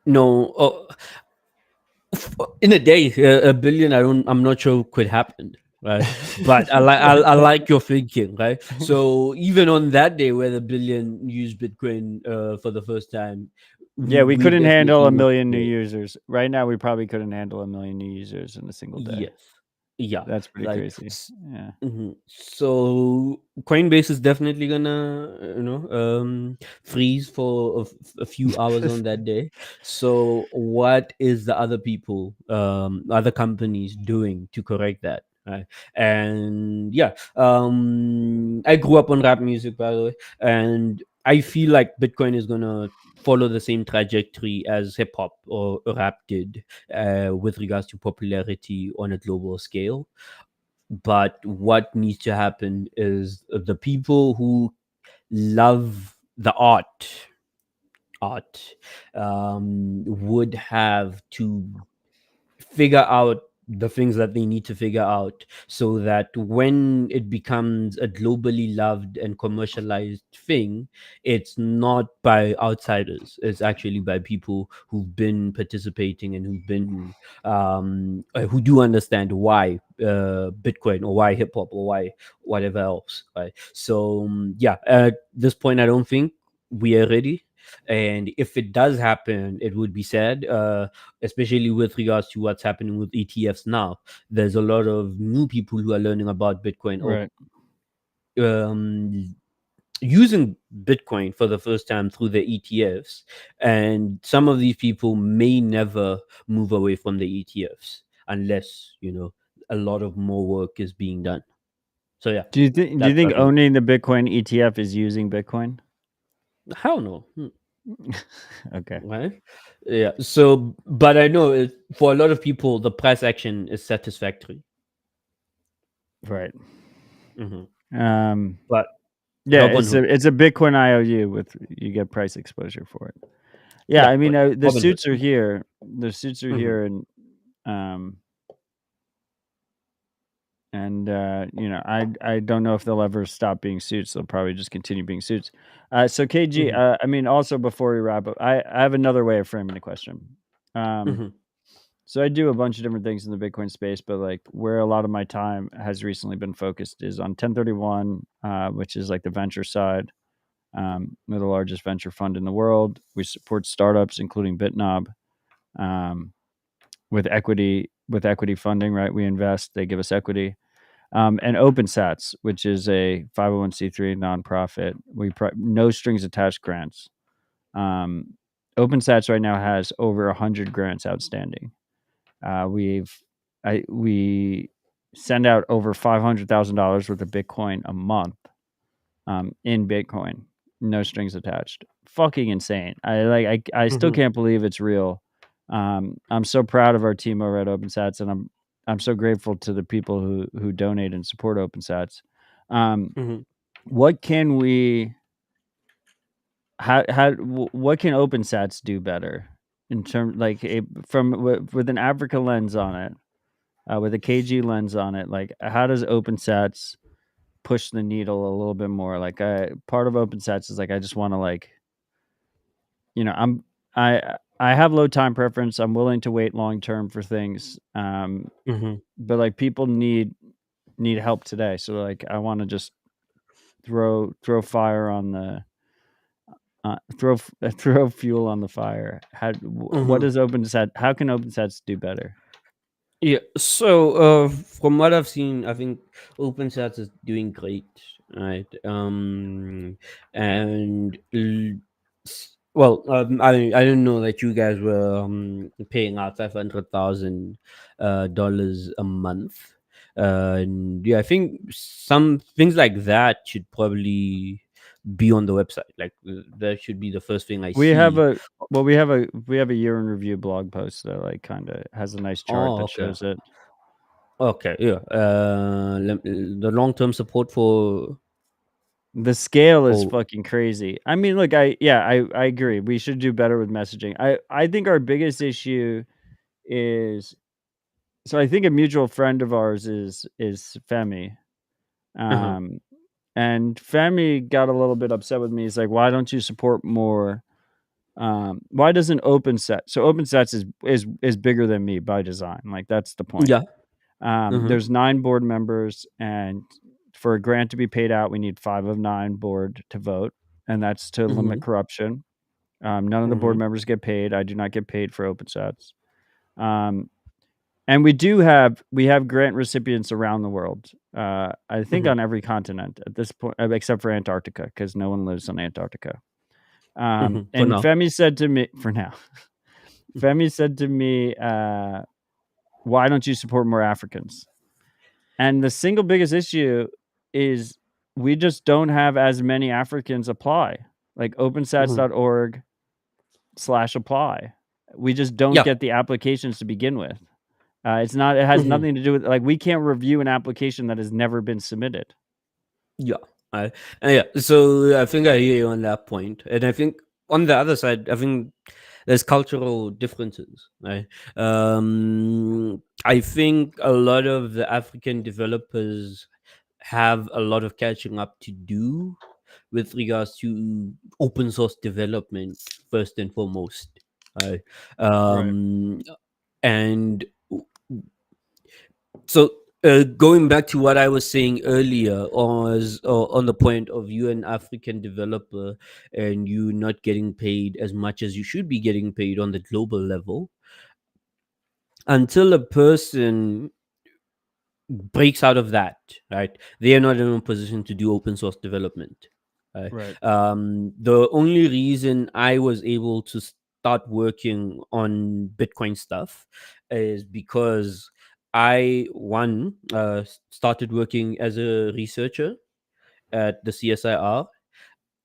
no, in a day, a billion, I'm not sure could happen, right? But I like your thinking, right? So even on that day where the billion used Bitcoin for the first time, Yeah, we we couldn't handle definitely a need to million new do it. users. Right now, we probably couldn't handle a million new users in a single day. Yes, yeah, That's pretty like crazy. Yeah. so Coinbase is definitely gonna freeze for a few hours on that day. So what is the other companies doing to correct that, right? And yeah, I grew up on rap music, by the way, and I feel like Bitcoin is gonna follow the same trajectory as hip hop or rap did, with regards to popularity on a global scale. But what needs to happen is the people who love the art would have to figure out the things that they need to figure out, so that when it becomes a globally loved and commercialized thing, it's not by outsiders, it's actually by people who've been participating and who've been who do understand why Bitcoin, or why hip hop, or why whatever else, right? So yeah, at this point I don't think we are ready, and if it does happen, it would be sad, especially with regards to what's happening with ETFs now. There's a lot of new people who are learning about Bitcoin, or Right. using Bitcoin for the first time through the ETFs. And some of these people may never move away from the ETFs unless, a lot of more work is being done. So yeah, Do you that's think what I think. owning the Bitcoin ETF is using Bitcoin? Hell no. Okay. Right? Yeah. So, but I know for a lot of people, the price action is satisfactory. Right. hmm Um. But Yeah, help on who? it's a Bitcoin IOU with you get price exposure for it. Yeah, Yeah, I mean but the Robinhood. suits are here. The suits are hmm here, um I don't know if they'll ever stop being suits. They'll probably just continue being suits. So KG, hmm I mean, also before we wrap up, I have another way of framing the question. Um, hmm so I do a bunch of different things in the Bitcoin space, but like where a lot of my time has recently been focused is on 1031, which is like the venture side. We're the largest venture fund in the world. We support startups, including BitNob, um, with equity funding. Right, we invest, they give us equity. And OpenSats, which is a 501c3 nonprofit. No strings attached grants. OpenSats right now has over 100 grants outstanding. We send out over $500,000 worth of Bitcoin a month, in Bitcoin, no strings attached. Fucking insane. I still can't believe it's real. I'm so proud of our team over at OpenSats, and I'm so grateful to the people who donate and support OpenSats. What can we? What can OpenSats do better in terms with an Africa lens on it, with a KG lens on it? Like, how does OpenSats push the needle a little bit more? Like, part of OpenSats is like, I just want to, like, I have low time preference. I'm willing to wait long term for things, but like, people need help today. So like, I want to just throw fire on the throw fuel on the fire. What does OpenSats? How can OpenSats do better? Yeah. So, from what I've seen, I think OpenSats is doing great, right? I don't know that you guys were paying out $500,000 a month, and yeah, I think some things like that should probably be on the website. Like, that should be the first thing I We see. have a year in review blog post that like kind of has a nice chart that shows it. Okay, yeah. The long-term support for the scale is fucking crazy. I mean, look, I agree. We should do better with messaging. I think our biggest issue is, so I think a mutual friend of ours is Femi. And Femi got a little bit upset with me. He's like, why don't you support more? Why doesn't OpenSats? So OpenSats is bigger than me by design. Like, that's the point. Yeah. There's 9 board members, and for a grant to be paid out, we need 5 of 9 board to vote, and that's to limit corruption. None of the board members get paid. I do not get paid for OpenSats. And we have grant recipients around the world. I think on every continent at this point, except for Antarctica, because no one lives on Antarctica. And now. Femi said to me, for now, Femi said to me, why don't you support more Africans? And the single biggest issue is we just don't have as many Africans apply. Like, opensats.org/apply. We just don't get the applications to begin with. It has nothing to do with, like, we can't review an application that has never been submitted. Yeah. So I think I hear you on that point. And I think on the other side, I think there's cultural differences, right? I think a lot of the African developers have a lot of catching up to do with regards to open source development, first and foremost. Right? And so, going back to what I was saying earlier, on the point of you an African developer and you not getting paid as much as you should be getting paid on the global level, until a person breaks out of that, right? They are not in a position to do open source development. Right. The only reason I was able to start working on Bitcoin stuff is because I started working as a researcher at the CSIR,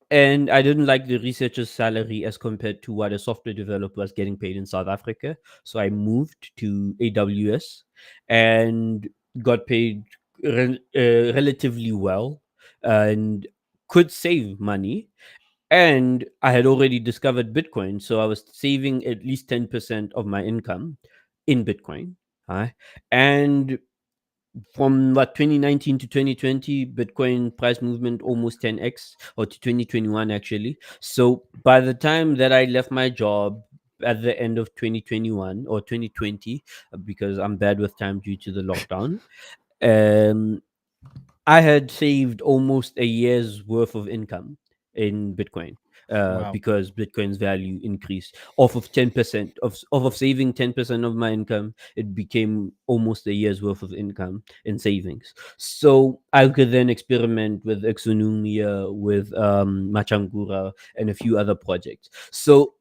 and I didn't like the researcher's salary as compared to what a software developer was getting paid in South Africa. So I moved to AWS and got paid relatively well and could save money. And I had already discovered Bitcoin, so I was saving at least 10% of my income in Bitcoin. And from 2019 to 2020, Bitcoin price movement almost 10x, or to 2021 actually. So by the time that I left my job at the end of 2021 or 2020, because I'm bad with time due to the lockdown, I had saved almost a year's worth of income in Bitcoin. Because Bitcoin's value increased off of 10% of saving 10% of my income, it became almost a year's worth of income in savings. So I could then experiment with Exonumia, with Machangura, and a few other projects. So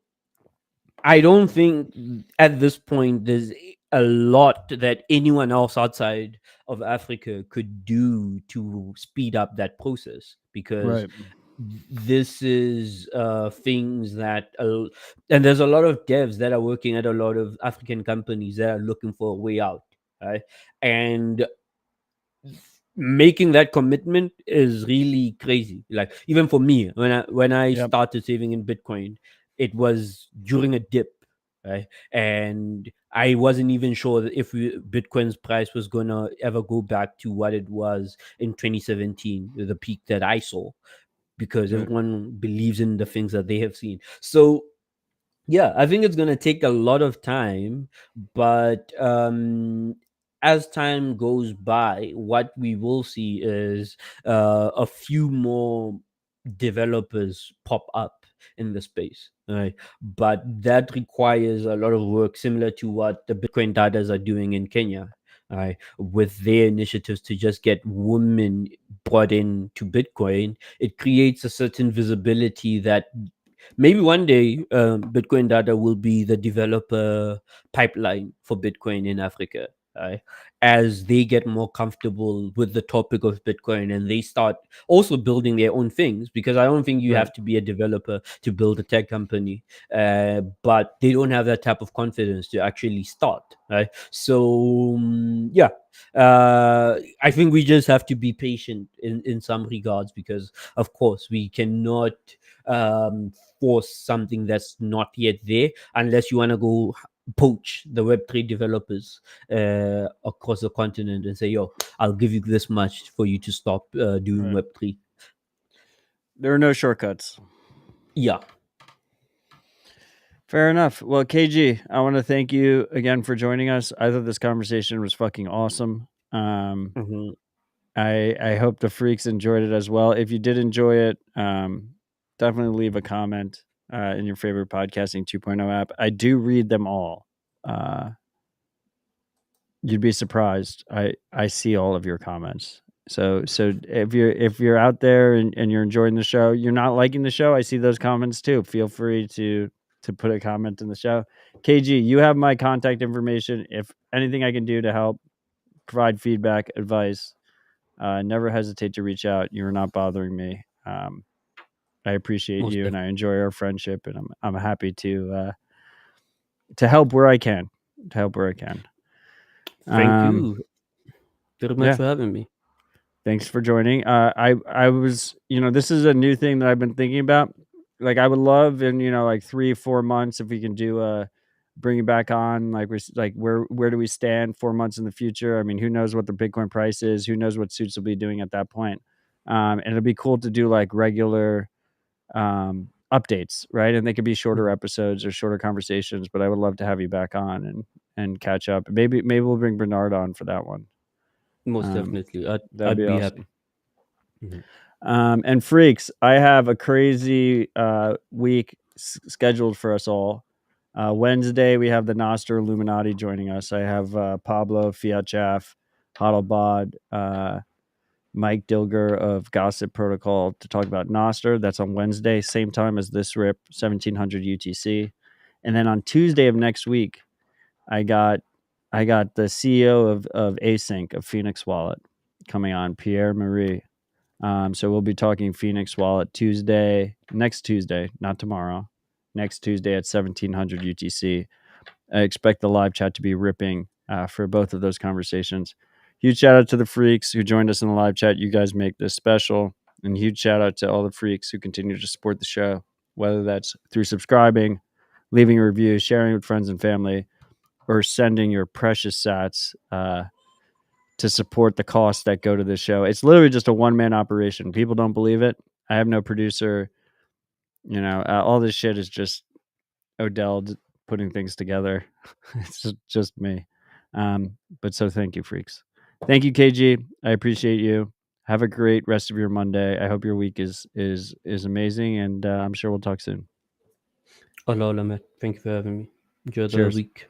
I don't think at this point there's a lot that anyone else outside of Africa could do to speed up that process, because Right. this is things that and there's a lot of devs that are working at a lot of African companies that are looking for a way out, right? And making that commitment is really crazy. Like, even for me, when I Yep. started saving in Bitcoin, it was during a dip, right? And I wasn't even sure that if Bitcoin's price was gonna ever go back to what it was in 2017, the peak that I saw, because Right. everyone believes in the things that they have seen. So yeah, I think it's going to take a lot of time, but as time goes by, what we will see is a few more developers pop up in the space, right? But that requires a lot of work, similar to what the Bitcoin datas are doing in Kenya, right? With their initiatives to just get women brought in to Bitcoin. It creates a certain visibility that maybe one day Bitcoin data will be the developer pipeline for Bitcoin in Africa, right? As they get more comfortable with the topic of Bitcoin and they start also building their own things, because I don't think you Right. have to be a developer to build a tech company, but they don't have that type of confidence to actually start, right? So yeah, I think we just have to be patient in some regards, because of course we cannot um, force something that's not yet there, unless you want to go poach the Web3 developers across the continent and say, yo, I'll give you this much for you to stop doing Right. Web3. There are no shortcuts. Yeah. Fair enough. Well, KG, I want to thank you again for joining us. I thought this conversation was fucking awesome. Mhm. I hope the freaks enjoyed it as well. If you did enjoy it, definitely leave a comment in your favorite podcasting 2.0 app. I do read them all. You'd be surprised. I see all of your comments. So if you're out there and you're enjoying the show, you're not liking the show, I see those comments too. Feel free to put a comment in the show. KG, you have my contact information. If anything I can do to help provide feedback, advice, never hesitate to reach out. You're not bothering me. I appreciate Most you and definitely. I enjoy our friendship, and I'm happy to help where I can. To help where I can. Thank you very much Yeah. for having me. Thanks for joining. I was, this is a new thing that I've been thinking about. Like, I would love in, like 3-4 months, if we can do bring it back on. Like, where do we stand 4 months in the future? I mean, who knows what the Bitcoin price is? Who knows what Suits will be doing at that point? And it'd be cool to do like regular updates, right? And they could be shorter episodes or shorter conversations. But I would love to have you back on and catch up. Maybe we'll bring Bernard on for that one. Most definitely. That'd I'd be be awesome. happy. And freaks, I have a crazy week scheduled for us all. Wednesday, we have the Noster Illuminati joining us. I have Pablo Fiat Chaff, Hodlbod, Mike Dilger of Gossip Protocol to talk about Noster. That's on Wednesday, same time as this rip, 1700 UTC. And then on Tuesday of next week, I got the CEO of Async of Phoenix Wallet coming on, Pierre Marie. So we'll be talking Phoenix Wallet next Tuesday, not tomorrow, next Tuesday at 1700 UTC. I expect the live chat to be ripping for both of those conversations. Huge shout out to the freaks who joined us in the live chat. You guys make this special. And huge shout out to all the freaks who continue to support the show, whether that's through subscribing, leaving a review, sharing with friends and family, or sending your precious sats to support the costs that go to this show. It's literally just a one-man operation. People don't believe it. I have no producer. All this shit is just Odell putting things together. It's just me. But so thank you, freaks. Thank you, KG. I appreciate you. Have a great rest of your Monday. I hope your week is amazing, and I'm sure we'll talk soon. Alola, Matt. Thank you for having me. Enjoy the Cheers. week.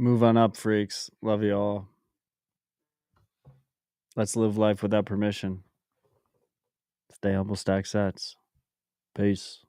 Move on up, freaks. Love you all. Let's live life without permission. Stay humble, stack sets. Peace.